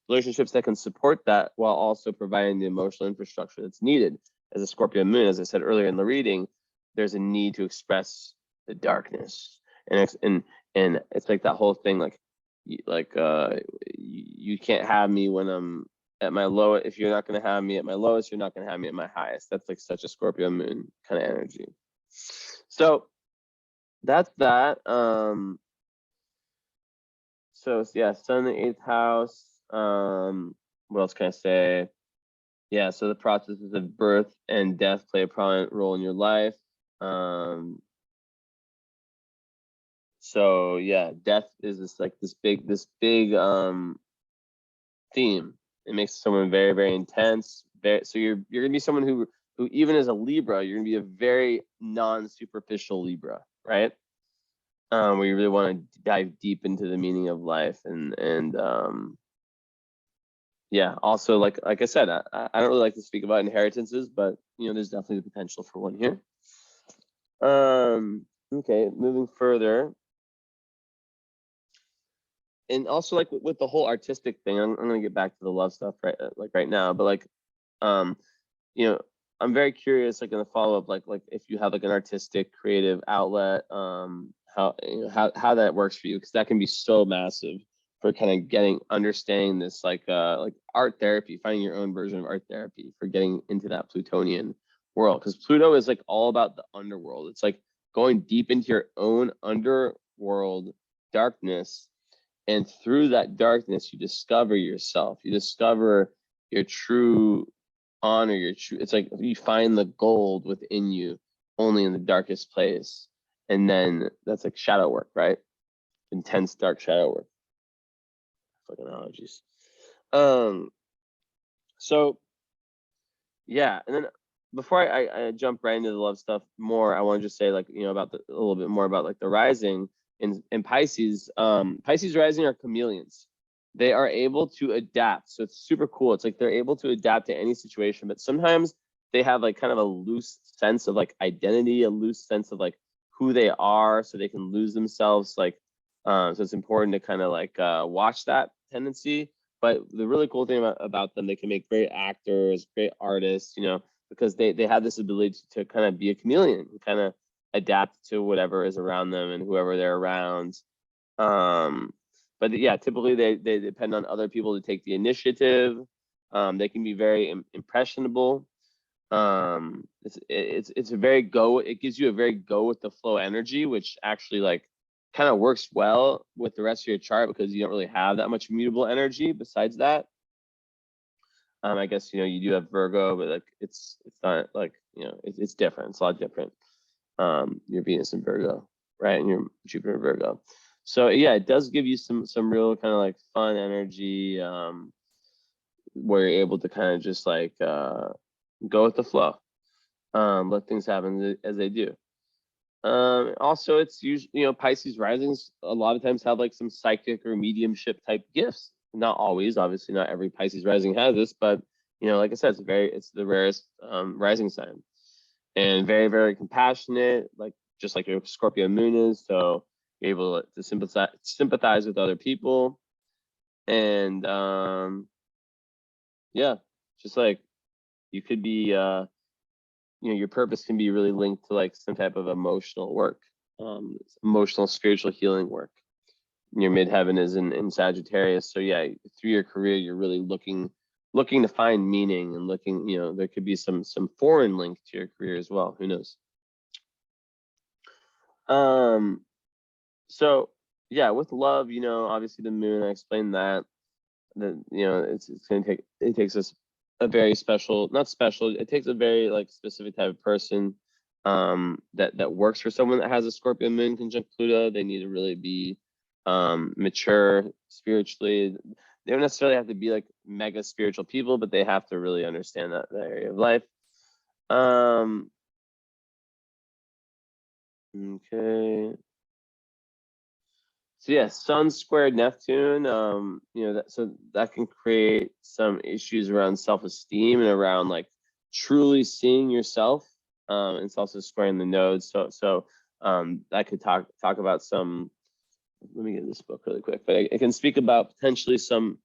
that can support that while also providing the emotional infrastructure that's needed. As a Scorpio moon, as I said earlier in the reading, there's a need to express the darkness, and it's like that whole thing, like you can't have me when I'm at my lowest. If you're not going to have me at my lowest, you're not going to have me at my highest. That's like such a Scorpio moon kind of energy. So that's that. So yeah, Sun in the 8th house. What else can I say? Yeah, so the processes of birth and death play a prominent role in your life. So yeah, death is this big theme. It makes someone very, very intense. So you're gonna be someone who even as a Libra, you're gonna be a very non-superficial Libra, right? Where you really want to dive deep into the meaning of life, and yeah. Also, like I said, I don't really like to speak about inheritances, but there's definitely the potential for one here. Okay, moving further. And also, like with the whole artistic thing, I'm gonna get back to the love stuff right now, but like I'm very curious, like in the follow-up, like if you have like an artistic creative outlet, how that works for you, because that can be so massive for kind of understanding this, like art therapy, finding your own version of art therapy for getting into that Plutonian world, because Pluto is like all about the underworld. It's like going deep into your own underworld darkness, and through that darkness you discover yourself, you discover your true honor, your true. It's like you find the gold within you only in the darkest place, and then that's like shadow work, right? Intense dark shadow work. Fucking analogies. So yeah, and then before I jump right into the love stuff more, I want to just say, like, about a little bit more about like the rising in Pisces. Pisces rising are chameleons. They are able to adapt. So it's super cool. It's like they're able to adapt to any situation, but sometimes they have like kind of a loose sense of like identity, a loose sense of like who they are, so they can lose themselves. Like, so it's important to kind of like watch that tendency. But the really cool thing about them, they can make great actors, great artists, because they have this ability to kind of be a chameleon, kind of adapt to whatever is around them and whoever they're around. But yeah, typically they depend on other people to take the initiative. They can be very impressionable. It's a very it gives you a very go with the flow energy, which actually like kind of works well with the rest of your chart, because you don't really have that much mutable energy besides that. I guess you do have Virgo, but like it's not like it's different. It's a lot different. Your Venus in Virgo, right, and your Jupiter in Virgo. So yeah, it does give you some real kind of like fun energy, where you're able to kind of just like go with the flow, let things happen as they do. Also, it's usually, Pisces risings a lot of times have like some psychic or mediumship type gifts. Not always, obviously, not every Pisces rising has this, but like I said, it's the rarest rising sign, and very, very compassionate, like just like your Scorpio moon is. So you're able to sympathize with other people, and yeah, just like you could be your purpose can be really linked to like some type of emotional work, emotional spiritual healing work. your midheaven is in Sagittarius. So yeah, through your career, you're really looking to find meaning and looking, there could be some foreign link to your career as well. Who knows? So yeah, with love, obviously the moon, I explained that it's gonna take, it takes us a very special, not special, it takes a very like specific type of person that works for someone that has a Scorpio moon conjunct Pluto. They need to really be mature spiritually. They don't necessarily have to be like mega spiritual people, but they have to really understand that area of life. Okay. So yeah, Sun squared Neptune, so that can create some issues around self-esteem and around like truly seeing yourself. It's also squaring the nodes. So I could talk about some. Let me get this book really quick, but I can speak about potentially some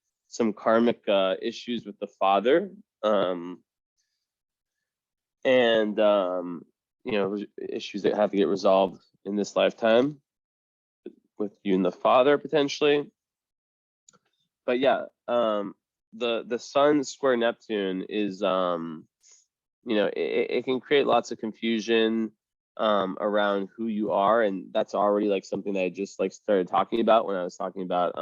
karmic issues with the father, and issues that have to get resolved in this lifetime with you and the father potentially. But yeah, the Sun square Neptune is it can create lots of confusion around who you are, and that's already like something that I just like started talking about when I was talking about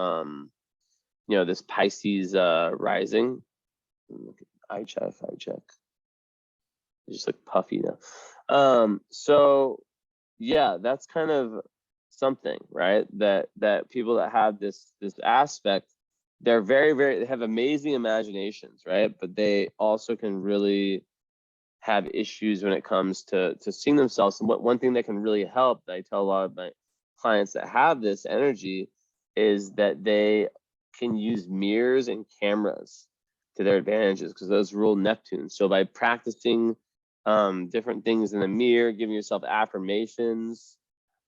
this Pisces rising. Eye check. It's just like puffy now. So yeah, that's kind of something, right? That people that have this aspect, they're they have amazing imaginations, right? But they also can really have issues when it comes to seeing themselves. And one thing that can really help, that I tell a lot of my clients that have this energy, is that they can use mirrors and cameras to their advantages, because those rule Neptune. So by practicing different things in the mirror, giving yourself affirmations,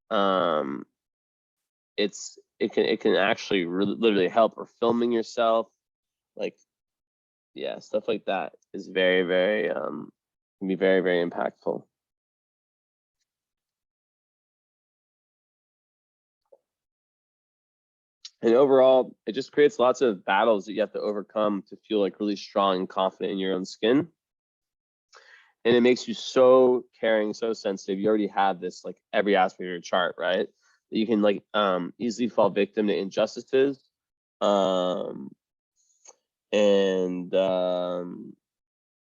it can actually really literally help, or filming yourself, like yeah, stuff like that is very, very can be very, very impactful. And overall, it just creates lots of battles that you have to overcome to feel like really strong and confident in your own skin. And it makes you so caring, so sensitive. You already have this like every aspect of your chart, right? That you can like easily fall victim to injustices. And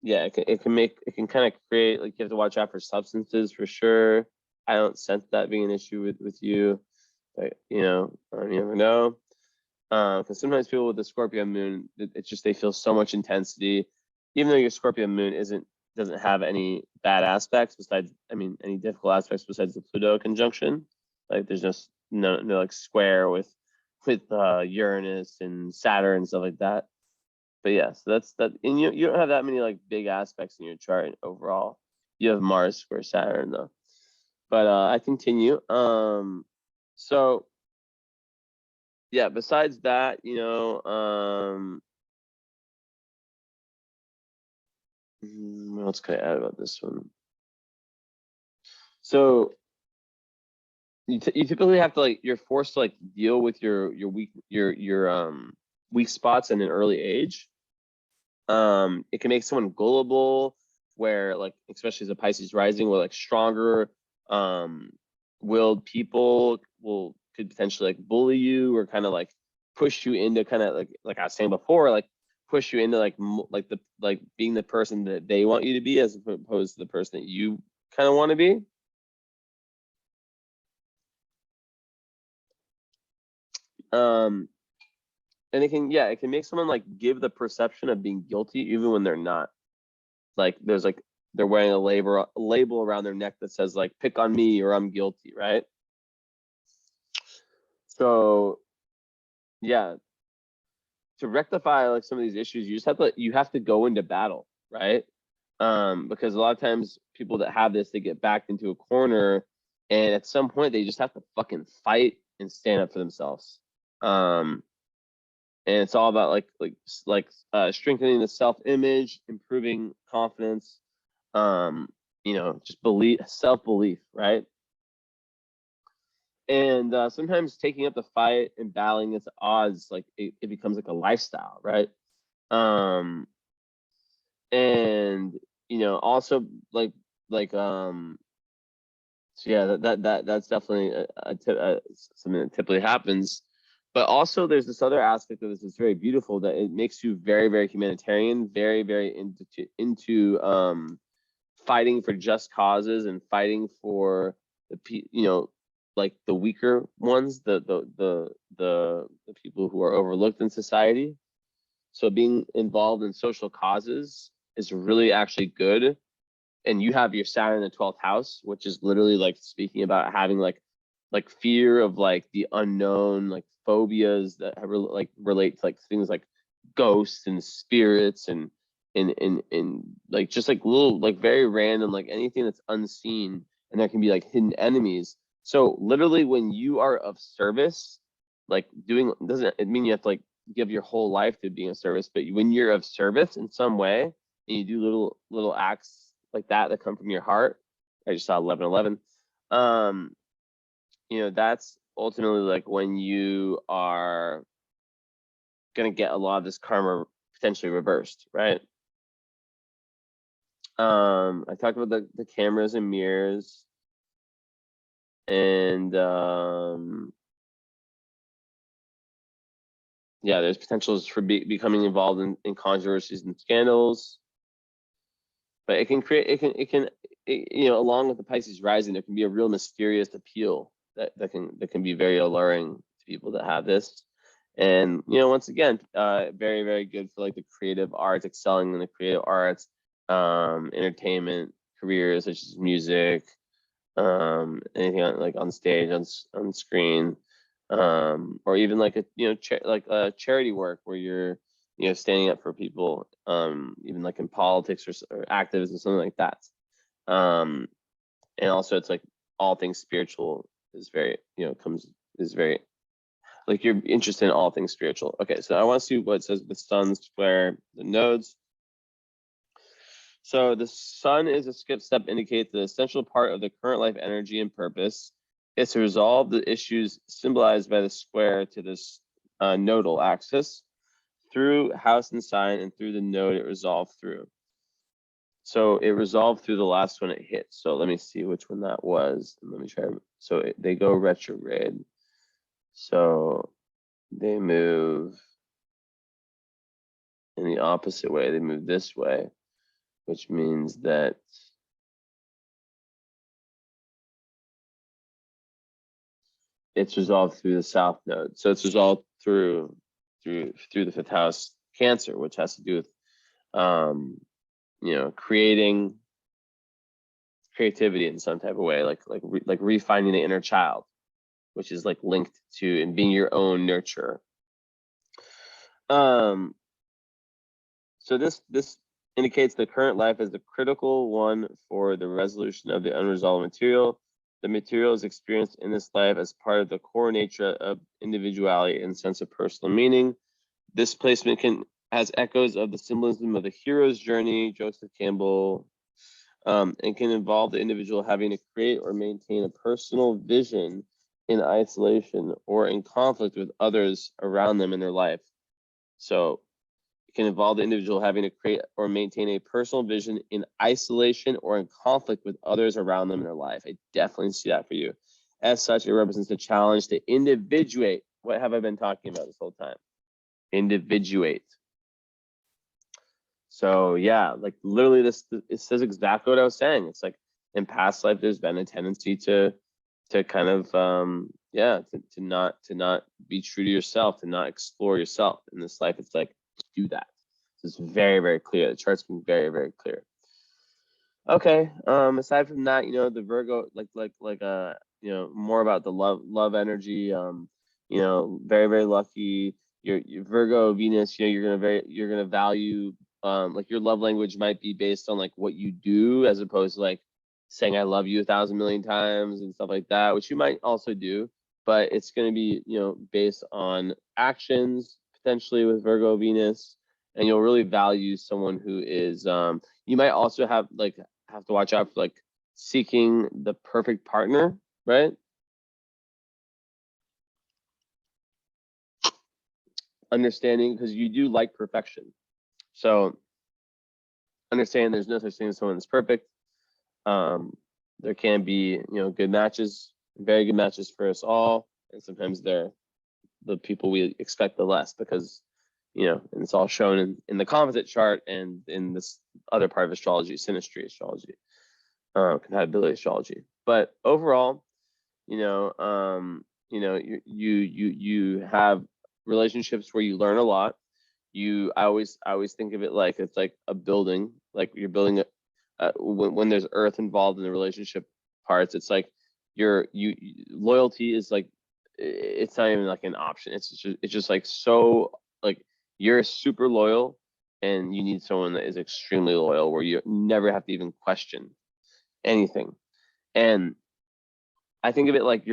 yeah, it can kind of create, like, you have to watch out for substances for sure. I don't sense that being an issue with you, but you never know. Because sometimes people with the Scorpio moon, it's just they feel so much intensity, even though your Scorpio moon doesn't have any bad aspects besides, any difficult aspects besides the Pluto conjunction. Like there's just no like square with Uranus and Saturn and stuff like that. But yeah, so that's that. And you don't have that many like big aspects in your chart overall. You have Mars square Saturn though. But I continue. So yeah, besides that, what else can I add about this one? So you typically have to, like, you're forced to like deal with your weak spots in an early age. It can make someone gullible, where like, especially as a Pisces rising, where like stronger willed people could potentially like bully you, or kind of like push you into kind of like I was saying before, like push you into like being the person that they want you to be, as opposed to the person that you kind of want to be. And it can make someone like give the perception of being guilty even when they're not. Like there's like they're wearing a label around their neck that says like pick on me or I'm guilty, right? So yeah, to rectify like some of these issues, you have to go into battle, right? Because a lot of times people that have this, they get backed into a corner, and at some point they just have to fucking fight and stand up for themselves. And it's all about strengthening the self-image, improving confidence, just self-belief, right? And sometimes taking up the fight and battling its odds, like it becomes like a lifestyle, right? Um, and also so yeah, that's definitely something that typically happens. But also, there's this other aspect of this that's very beautiful, that it makes you very, very humanitarian, very, very into fighting for just causes and fighting for like the weaker ones, the people who are overlooked in society. So being involved in social causes is really actually good. And you have your Saturn in the 12th house, which is literally like speaking about having like fear of like the unknown, like phobias that like relate to like things like ghosts and spirits and like just like little like very random, like anything that's unseen, and there can be like hidden enemies. So literally when you are of service, like doing, doesn't it mean you have to like give your whole life to being of service, but when you're of service in some way and you do little acts like that come from your heart. I just saw 1111. That's ultimately like when you are gonna get a lot of this karma potentially reversed, right? I talked about the cameras and mirrors, and yeah, there's potentials for becoming involved in controversies and scandals. But it can create, along with the Pisces rising, there can be a real mysterious appeal that can be very alluring to people that have this. And once again, very, very good for like the creative arts, excelling in the creative arts, entertainment careers such as music, anything like on stage, on screen, or even like a charity work where you're standing up for people, even like in politics or activism, something like that. And also it's like all things spiritual is very is very like you're interested in all things spiritual. Okay, so I want to see what it says with sun square the nodes. So the sun is a skip step, indicates the essential part of the current life energy and purpose. It's to resolve the issues symbolized by the square to this nodal axis through house and sign, and through the node it resolved through. So it resolved through the last one it hit. So let me see which one that was. Let me try. So they go retrograde. So they move in the opposite way. They move this way, which means that it's resolved through the south node. So it's resolved through the fifth house Cancer, which has to do with creating creativity in some type of way, like refining the inner child, which is like linked to and being your own nurturer. So this indicates the current life as the critical one for the resolution of the unresolved material. The material is experienced in this life as part of the core nature of individuality and sense of personal meaning. This placement has echoes of the symbolism of the hero's journey, Joseph Campbell, and can involve the individual having to create or maintain a personal vision in isolation or in conflict with others around them in their life. So it can involve the individual having to create or maintain a personal vision in isolation or in conflict with others around them in their life. I definitely see that for you. As such, it represents a challenge to individuate. What have I been talking about this whole time? Individuate. So yeah, like literally it says exactly what I was saying. It's like in past life, there's been a tendency to kind of to not be true to yourself, to not explore yourself. In this life, it's like do that. It's very, very clear. The chart's been very, very clear. Okay. Aside from that, the Virgo, more about the love energy. Very, very lucky. Your Virgo Venus, you're gonna value like your love language might be based on like what you do, as opposed to like saying I love you 1,000,000,000 times and stuff like that, which you might also do, but it's gonna be based on actions potentially with Virgo Venus, and you'll really value someone who is you might also have to watch out for like seeking the perfect partner, right? understanding, because you do like perfection. So understand there's no such thing as someone that's perfect. There can be, good matches, very good matches for us all, and sometimes they're the people we expect the less, because and it's all shown in the composite chart and in this other part of astrology, synastry astrology, compatibility astrology. But overall, you have relationships where you learn a lot. I always think of it like it's like a building, like you're building when there's earth involved in the relationship parts. It's like loyalty is like, it's not even like an option. It's just like, so like you're super loyal, and you need someone that is extremely loyal, where you never have to even question anything. And I think of it like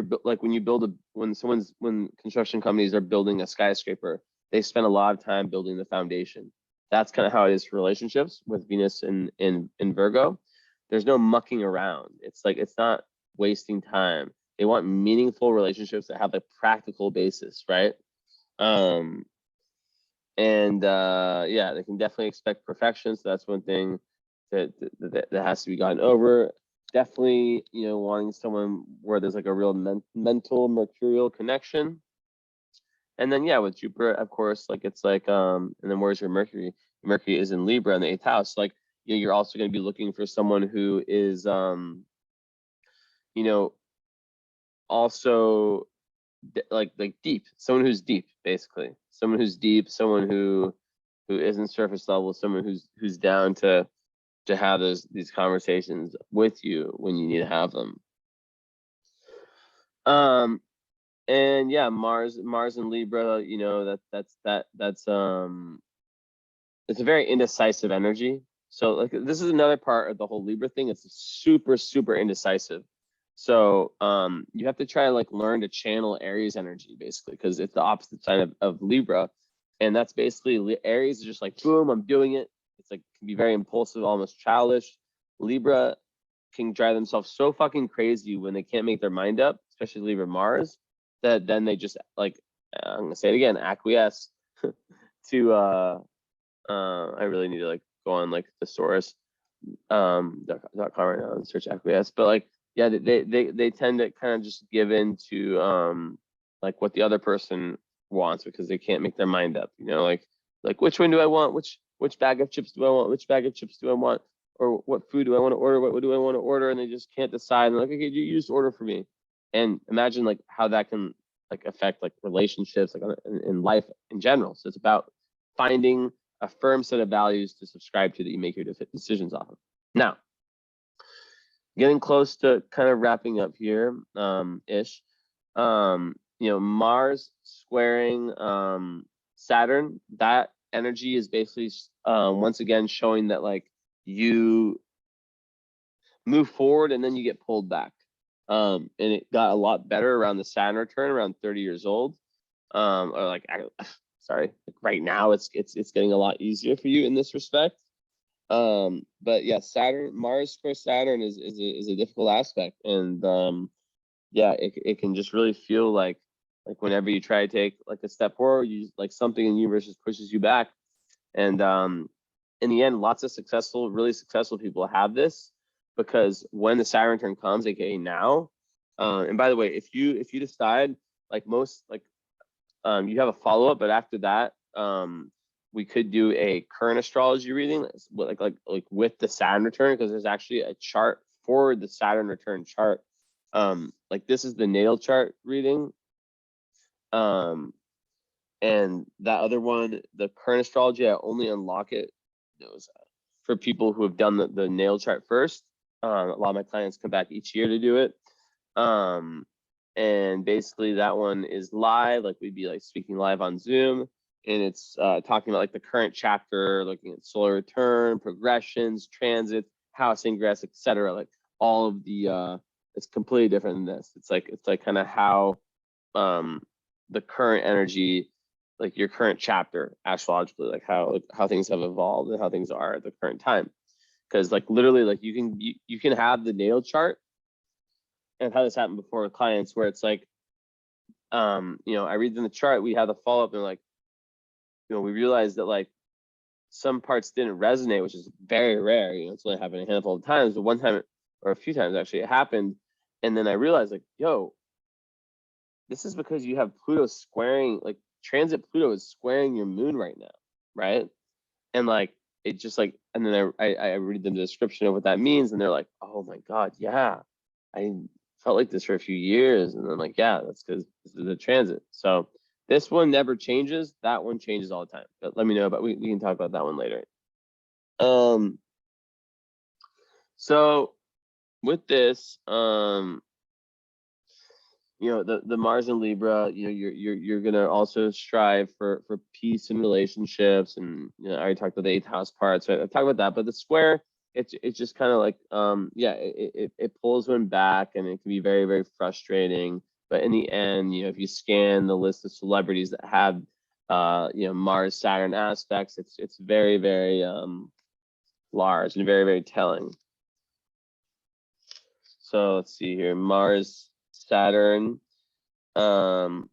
when construction companies are building a skyscraper, they spend a lot of time building the foundation. That's kind of how it is for relationships with Venus and Virgo. There's no mucking around. It's like, it's not wasting time. They want meaningful relationships that have a practical basis, right? Yeah, they can definitely expect perfection. So that's one thing that has to be gotten over. Definitely, wanting someone where there's like a real mental mercurial connection. And then, yeah, with Jupiter, of course, like it's like, and then where's your Mercury? Mercury is in Libra in the 8th house. Like, you're also going to be looking for someone who is, also like deep, someone who's deep, basically, someone who's deep, someone who isn't surface level, someone who's down to have these conversations with you when you need to have them. And yeah, Mars and Libra, that's it's a very indecisive energy. So like, this is another part of the whole Libra thing. It's super, super indecisive. So you have to try to like learn to channel Aries energy, basically, because it's the opposite sign of Libra. And that's basically, Aries is just like, boom, I'm doing it. It's like, can be very impulsive, almost childish. Libra can drive themselves so fucking crazy when they can't make their mind up, especially Libra Mars, that then they just like, I'm gonna say it again, acquiesce to I really need to like go on like thesaurus .com right now and search acquiesce. But like, yeah, they tend to kind of just give in to like what the other person wants, because they can't make their mind up, like which one do I want, which bag of chips do I want, which bag of chips do I want, or what food do I want to order, what do I want to order, and they just can't decide. And like, okay, you just order for me. And imagine like how that can like affect like relationships, like in life in general. So it's about finding a firm set of values to subscribe to that you make your decisions off of. Now, getting close to kind of wrapping up here, ish. Mars squaring Saturn, that energy is basically once again showing that like you move forward and then you get pulled back. And it got a lot better around the Saturn return, around 30 years old. Or like, sorry, like right now it's getting a lot easier for you in this respect. But yeah, Mars square Saturn is a difficult aspect, and yeah, it can just really feel like whenever you try to take like a step forward, you like something in the universe just pushes you back. And in the end, lots of really successful people have this, because when the Saturn return comes, aka now, and by the way, if you decide like most like you have a follow-up, but after that, we could do a current astrology reading, like with the Saturn return, because there's actually a chart for the Saturn return chart. Like this is the natal chart reading. And that other one, the current astrology, I only unlock it for people who have done the natal chart first. A lot of my clients come back each year to do it. And basically that one is live, like we'd be like speaking live on Zoom, and it's talking about like the current chapter, looking at solar return, progressions, transits, house ingress, etc. Like all of the it's completely different than this. It's like kind of how the current energy, like your current chapter astrologically, like how things have evolved and how things are at the current time. Because like literally, like you can have the natal chart. And I've had this happen before with clients where it's like, I read them the chart, we have the follow-up, and they're like, we realized that like some parts didn't resonate, which is very rare. It's only happened a handful of times, but one time or a few times actually it happened. And then I realized like, yo, this is because you have Pluto squaring, like transit Pluto is squaring your moon right now, right? And like it just like, and then I read the description of what that means, and they're like, oh my God, yeah, I felt like this for a few years, and I'm like, yeah, that's because this is a transit. So this one never changes. That one changes all the time. But let me know about. We can talk about that one later. So with this, the Mars and Libra, you're gonna also strive for peace in relationships, and I already talked about the eighth house part, so I talked about that. But the square, it's just kind of like it pulls one back, and it can be very, very frustrating. But in the end, if you scan the list of celebrities that have Mars Saturn aspects, it's very, very large and very, very telling. So let's see here, Mars, Saturn. So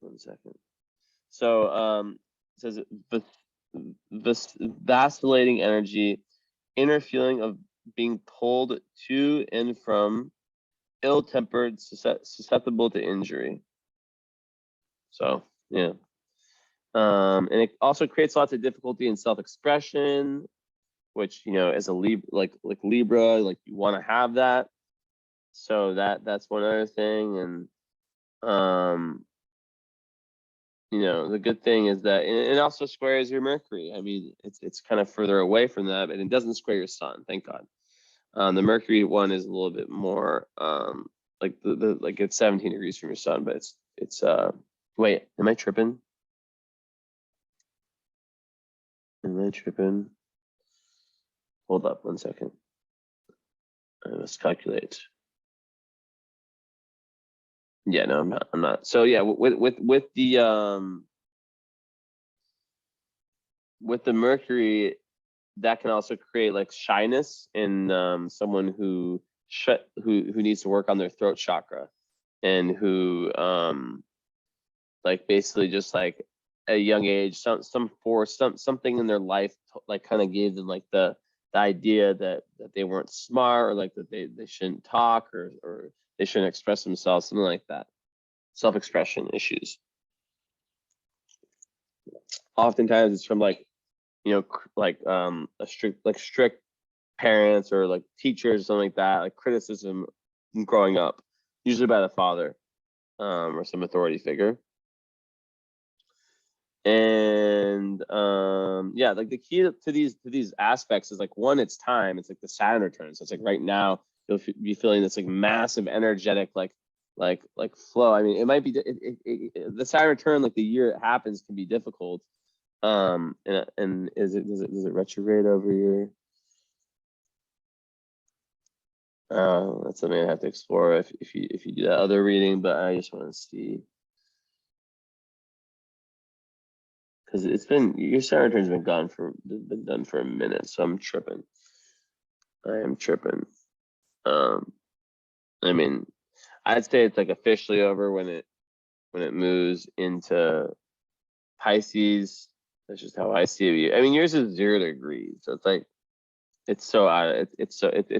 1 second. So it says this vacillating energy, inner feeling of being pulled to and from, ill-tempered, susceptible to injury. So yeah. And it also creates lots of difficulty in self-expression, which as a Libra, like Libra, like you want to have that. So that's one other thing. And the good thing is that it also squares your Mercury. I mean, it's kind of further away from that, and it doesn't square your Sun, thank God. The Mercury one is a little bit more like like it's 17 degrees from your Sun, but it's wait, am I tripping? Hold up 1 second. I must calculate. Yeah, no, I'm not. So yeah, with the Mercury, that can also create like shyness in someone who needs to work on their throat chakra, and who like basically just like at a young age, something in their life like kind of gave them like the idea that they weren't smart, or like that they shouldn't talk, or they shouldn't express themselves, something like that. Self-expression issues. Oftentimes it's from like a strict parents, or like teachers, something like that, like criticism growing up, usually by the father or some authority figure. And yeah, like the key to these aspects is like, one, it's time. It's like the Saturn return. So it's like right now you'll be feeling this like massive energetic like flow. I mean, it might be the Saturn return, like the year it happens, can be difficult. And does it retrograde over here? That's something I have to explore if you do that other reading, but I just want to see, because it's been, your Saturn return's been done for a minute, so I'm tripping. I am tripping. I mean, I'd say it's like officially over when it moves into Pisces. That's just how I see it. I mean, yours is 0 degrees, so it's like it's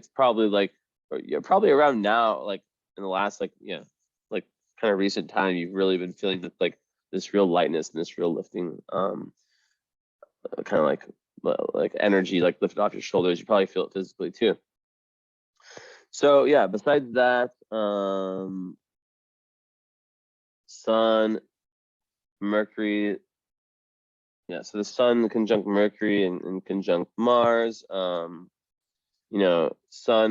probably like probably around now, like in the last like kind of recent time, you've really been feeling that like this real lightness and this real lifting, kind of like energy, like lifted off your shoulders. You probably feel it physically too. So yeah, besides that, Sun, Mercury. Yeah, so the Sun conjunct Mercury and conjunct Mars. Sun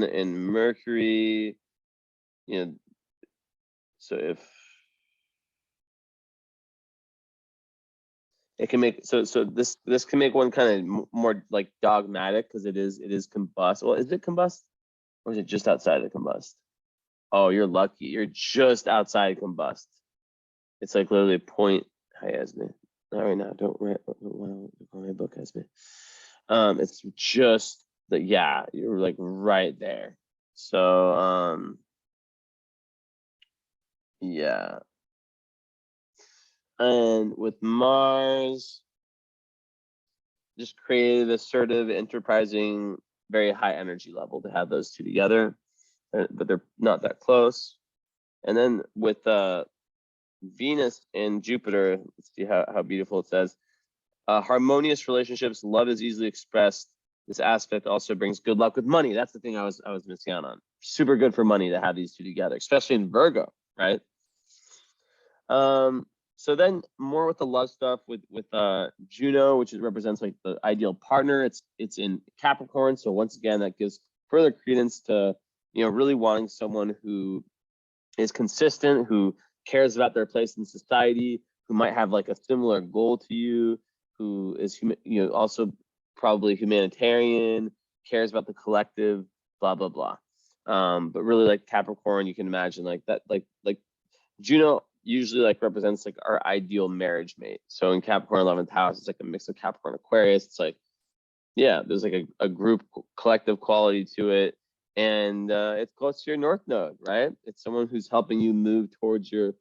and Mercury. So if it can make this can make one kind of more like dogmatic, because it is combust. Well, is it combust, or is it just outside of combust? Oh, you're lucky. You're just outside combust. It's like literally a point. Hi, Esme. Not right now. Don't my book, Esme. It's just that. Yeah, you're like right there. So yeah. And with Mars, just creative, assertive, enterprising, very high energy level to have those two together, but they're not that close. And then with Venus and Jupiter, let's see how beautiful it says. Harmonious relationships, love is easily expressed. This aspect also brings good luck with money. That's the thing I was missing out on. Super good for money to have these two together, especially in Virgo, right? So then more with the love stuff with Juno, which represents like the ideal partner. It's in Capricorn, so once again that gives further credence to really wanting someone who is consistent, who cares about their place in society, who might have like a similar goal to you, who is also probably humanitarian, cares about the collective, blah blah blah. But really like Capricorn, you can imagine like that, like Juno usually like represents like our ideal marriage mate. So in Capricorn 11th house, it's like a mix of Capricorn Aquarius. It's like, yeah, there's like a group collective quality to it. And it's close to your North Node, right? It's someone who's helping you move towards your,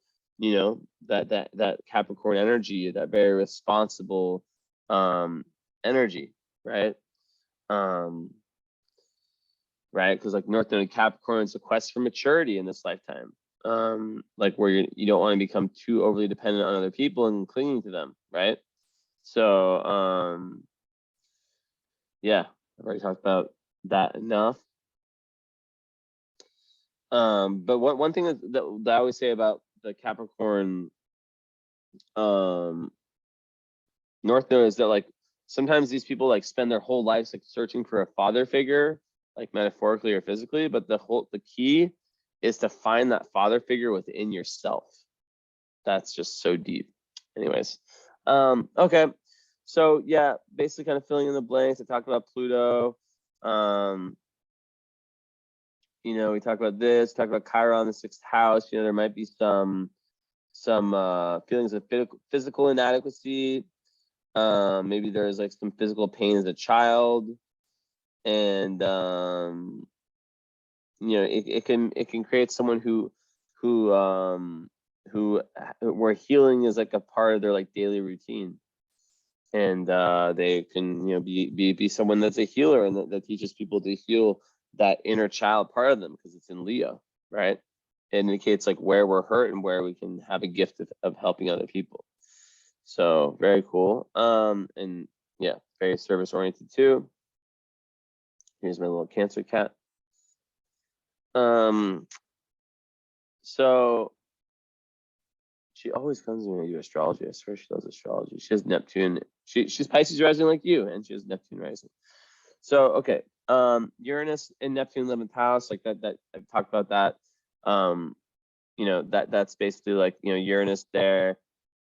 that Capricorn energy, that very responsible energy, right? Right, because like North Node and Capricorn is a quest for maturity in this lifetime. Like where you don't want to become too overly dependent on other people and clinging to them, right? So yeah, I've already talked about that enough. But one thing that I always say about the Capricorn North Node is that like sometimes these people like spend their whole lives like searching for a father figure, like metaphorically or physically, but the key is to find that father figure within yourself. That's just so deep. Anyways, okay. So yeah, basically kind of filling in the blanks. I talked about Pluto. We talked about this, talked about Chiron, the 6th house. There might be some feelings of physical inadequacy. Maybe there's like some physical pain as a child. And it can create someone who where healing is like a part of their like daily routine, and they can be someone that's a healer and that teaches people to heal that inner child part of them, because it's in Leo, right? It indicates like where we're hurt and where we can have a gift of helping other people. So very cool. And yeah, very service oriented too. Here's my little Cancer cat. So she always comes to me when I do astrology. I swear she loves astrology. She has Neptune. She's Pisces rising like you, and she has Neptune rising. So okay, Uranus and Neptune 11th house, like that I've talked about that. That's basically like Uranus there.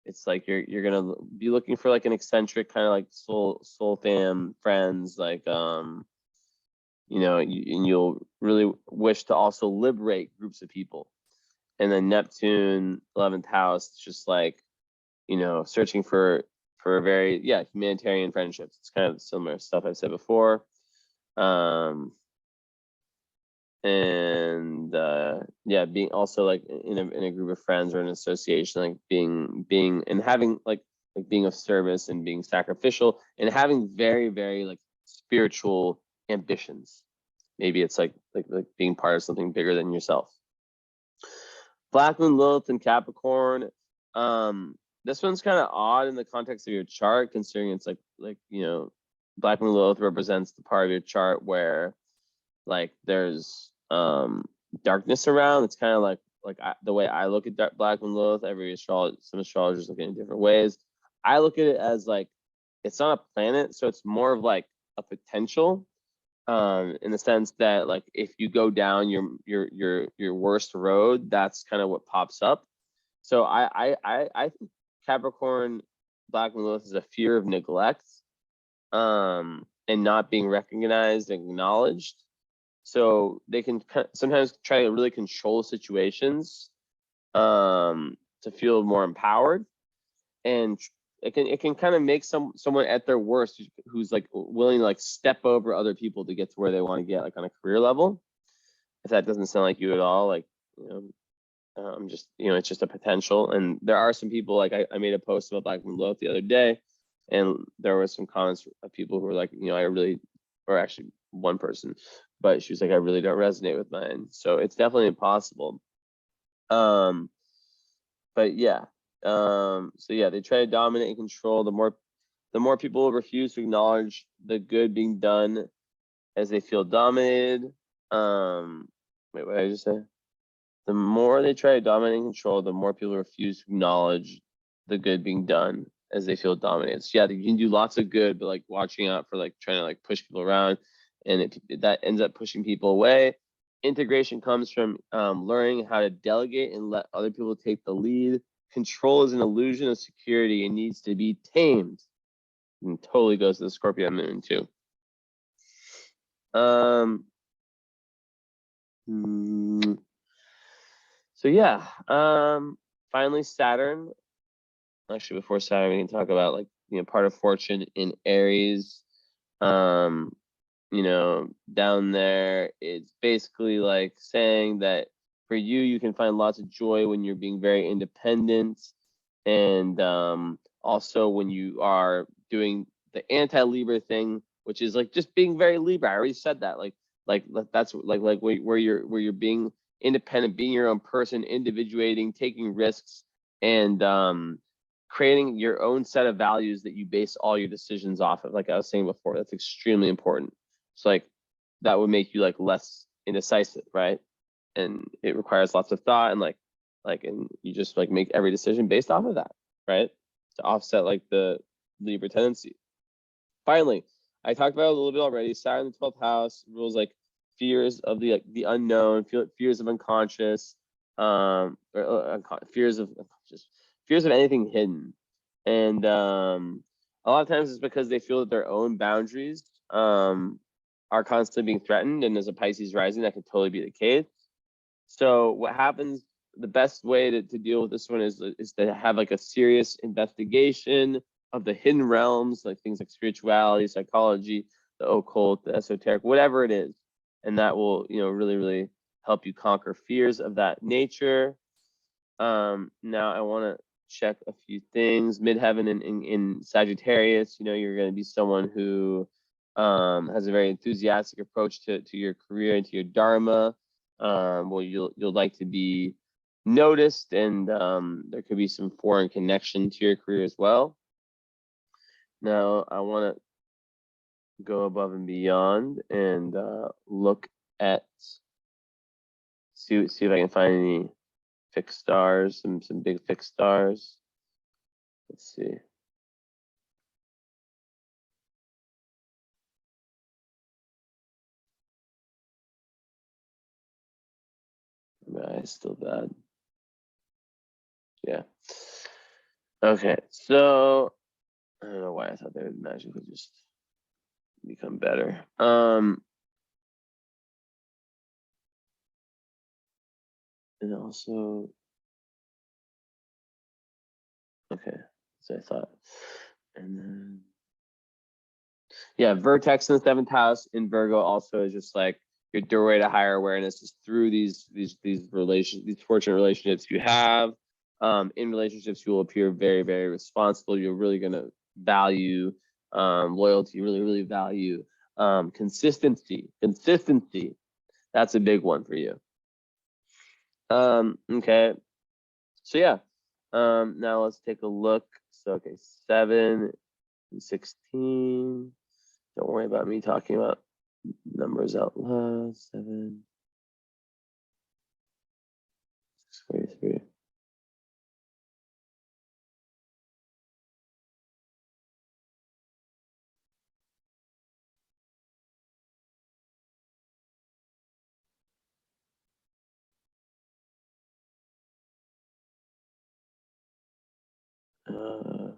It's like you're gonna be looking for like an eccentric kind of like soul fam friends, like and you'll really wish to also liberate groups of people. And then Neptune 11th house, it's just like searching for a very humanitarian friendships. It's kind of similar stuff I've said before. And being also like in a group of friends or an association, like being and having like being of service and being sacrificial and having very, very like spiritual ambitions. Maybe it's like being part of something bigger than yourself. Black Moon Lilith and Capricorn. This one's kind of odd in the context of your chart, considering it's like Black Moon Lilith represents the part of your chart where like there's darkness around. It's kind of like the way I look at Black Moon Lilith. Some astrologers look at it in different ways. I look at it as like it's not a planet, so it's more of like a potential. In the sense that like if you go down your worst road, that's kind of what pops up. So I think Capricorn Black Moon Lilith is a fear of neglect, and not being recognized and acknowledged. So they can sometimes try to really control situations to feel more empowered, and it can kind of make someone at their worst who's like willing to like step over other people to get to where they want to get, like on a career level. If that doesn't sound like you at all, like just, it's just a potential. And there are some people, like I made a post about Black Moon Loaf the other day, and there were some comments of people who were like, I really, or actually one person, but she was like, I really don't resonate with mine. So it's definitely impossible. But yeah. So yeah, they try to dominate and control. The more people refuse to acknowledge the good being done as they feel dominated. Wait, what did I just say? The more they try to dominate and control, the more people refuse to acknowledge the good being done as they feel dominated. So yeah, you can do lots of good, but like watching out for like trying to like push people around, and that ends up pushing people away. Integration comes from learning how to delegate and let other people take the lead. Control is an illusion of security and needs to be tamed. And totally goes to the Scorpio moon too. So yeah, finally Saturn. Actually, before Saturn, we can talk about like, part of fortune in Aries. Down there, it's basically like saying that for you can find lots of joy when you're being very independent, and also when you are doing the anti-Libra thing, which is like just being very Libra. I already said that. Like that's like where you're being independent, being your own person, individuating, taking risks, and creating your own set of values that you base all your decisions off of. Like I was saying before, that's extremely important. It's like that would make you like less indecisive, right? And it requires lots of thought, and and you just like make every decision based off of that, right? To offset like the Libra tendency. Finally, I talked about it a little bit already. Saturn in the 12th house rules like fears of the unknown, fears of unconscious, fears of unconscious, fears of anything hidden. And a lot of times it's because they feel that their own boundaries are constantly being threatened. And as a Pisces rising, that could totally be the case. So what happens, the best way to deal with this one is to have like a serious investigation of the hidden realms, like things like spirituality, psychology, the occult, the esoteric, whatever it is. And that will, really, really help you conquer fears of that nature. Now I want to check a few things. Midheaven in Sagittarius, you're going to be someone who has a very enthusiastic approach to your career and to your dharma. Well, you'll like to be noticed, and there could be some foreign connection to your career as well. Now I want to go above and beyond and look at see if I can find any fixed stars, some big fixed stars. Let's see. My eye's still bad. Yeah. Okay, so I don't know why I thought they would magically just become better. And also, okay, so I thought, and then yeah, Vertex in the 7th house in Virgo also is just like your doorway to higher awareness is through these fortunate relationships you have. In relationships, you will appear very, very responsible. You're really gonna value loyalty. You really, really value consistency. Consistency. That's a big one for you. Okay. So yeah. Now let's take a look. So okay, 7 and 16. Don't worry about me talking about numbers out loud. 7, 643. Uh,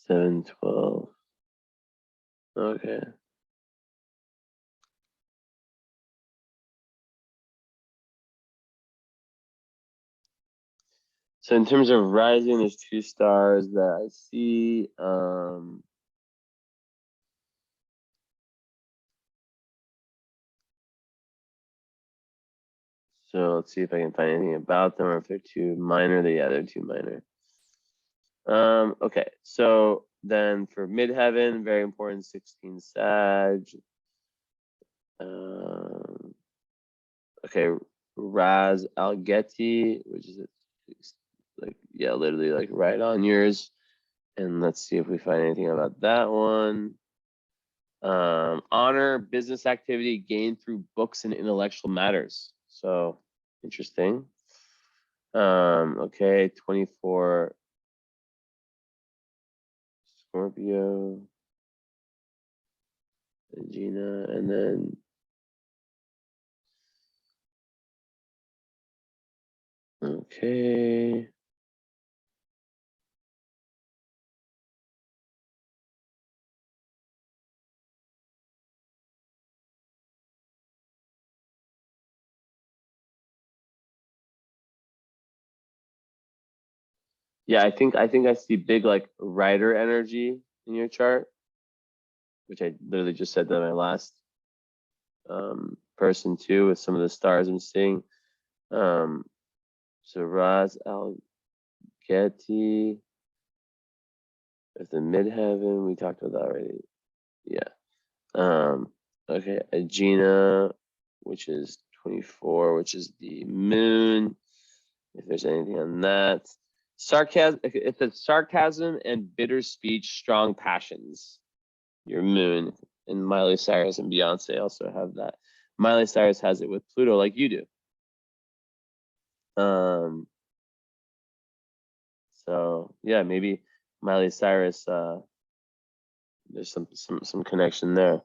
7, 12. Okay. So in terms of rising, there's 2 stars that I see. So let's see if I can find anything about them or if they're too minor. They're too minor. Okay, so then for midheaven, very important, 16 Sag. Okay, Raz Algeti, which is like, yeah, literally like right on yours. And let's see if we find anything about that one. Honor, business activity gained through books and intellectual matters. So interesting. Okay, 24 Scorpio, Gina, and then okay. Yeah, I think I see big like rider energy in your chart, which I literally just said that my last person too with some of the stars I'm seeing. So Raz Al Getty with the midheaven, we talked about that already. Yeah. Okay, Agena, which is 24, which is the moon. If there's anything on that. Sarcasm, it says sarcasm and bitter speech, strong passions. Your moon. And Miley Cyrus and Beyonce also have that. Miley Cyrus has it with Pluto like you do. So yeah, maybe Miley Cyrus, there's some connection there.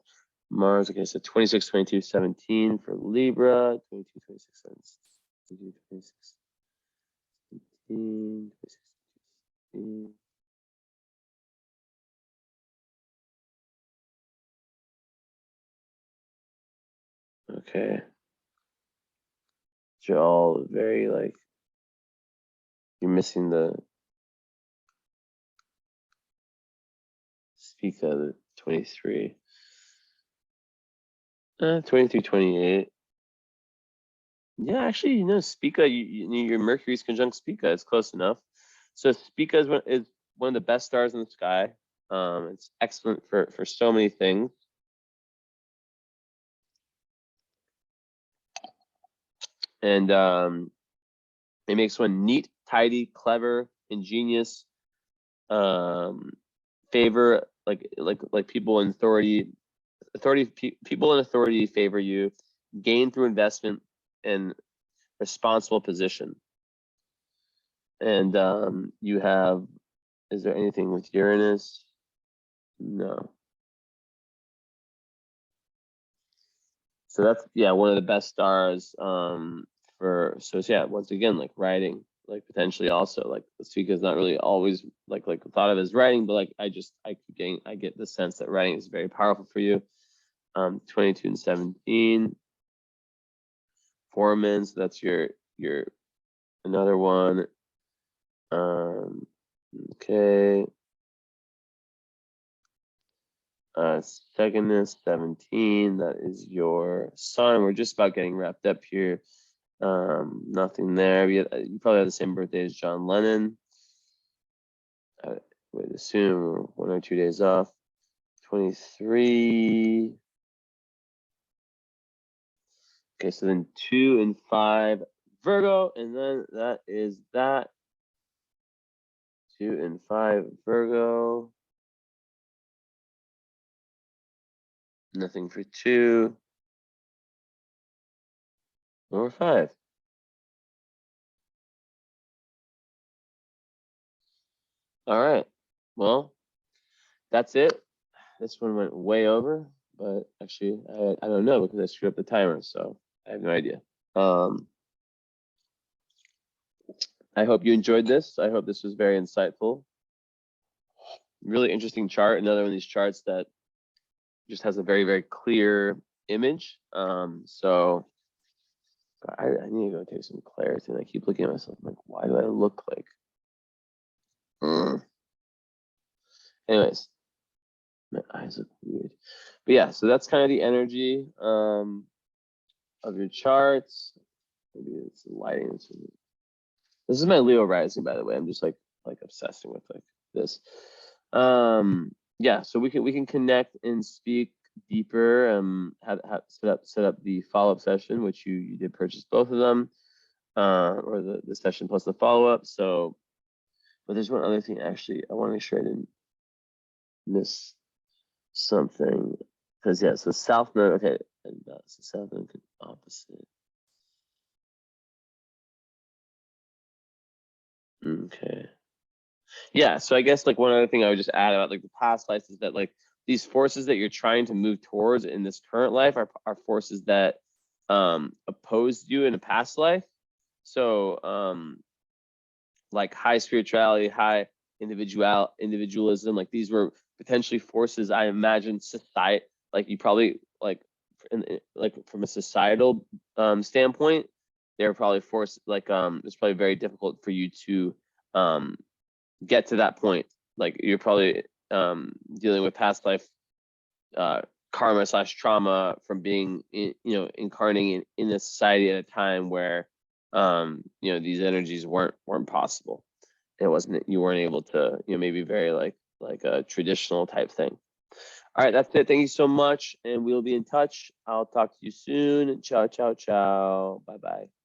Mars, okay, so 26, 22, 17 for Libra, 22, 26, 22, 26, 17, 26, 17. Okay. You're all very like, you're missing the Spica, the 23. 23, 28. Yeah, actually, you know, Spica, your Mercury's conjunct Spica. It's close enough. So Spica is one of the best stars in the sky. It's excellent for so many things. And it makes one neat, tidy, clever, ingenious, favor like people in people in authority favor you, gain through investment and responsible position. And you have, is there anything with Uranus? No. So that's, yeah, one of the best stars so yeah, once again, like writing, like potentially also like Spica is not really always like thought of as writing, but like I get the sense that writing is very powerful for you. 22 and 17. Foreman, so that's your another one. Okay. Second is 17. That is your sun. We're just about getting wrapped up here. Nothing there. You probably have the same birthday as John Lennon. I would assume 1 or 2 days off. 23. Okay, so then 2 and 5 Virgo, and then that is that. 2 and 5 Virgo. Nothing for 2 or 5. All right. Well, that's it. This one went way over, but actually, I don't know because I screwed up the timer, so I have no idea. I hope you enjoyed this. I hope this was very insightful. Really interesting chart. Another one of these charts that just has a very, very clear image. So I need to go take some clarity. And I keep looking at myself like, why do I look like? Anyways, my eyes look weird. But yeah, so that's kind of the energy of your charts. maybe it's lighting. This is my Leo rising, by the way. I'm just like obsessing with like this. Yeah, so we can connect and speak deeper. Have set up the follow-up session, which you did purchase both of them, or the session plus the follow-up. So, but there's one other thing actually. I want to make sure I didn't miss something, because yeah, so south node. Okay, and so south node opposite. Okay. Yeah, so I guess like one other thing I would just add about like the past lives is that like these forces that you're trying to move towards in this current life are forces that opposed you in a past life. So like high spirituality, high individualism, like these were potentially forces I imagine society, like you probably like from a societal standpoint, they're probably forced like it's probably very difficult for you to get to that point. Like you're probably dealing with past life karma / trauma from being incarnating in a society at a time where these energies weren't possible. It wasn't, you weren't able to maybe very like a traditional type thing. All right, that's it. Thank you so much, and we'll be in touch. I'll talk to you soon. Ciao, ciao, ciao. Bye bye.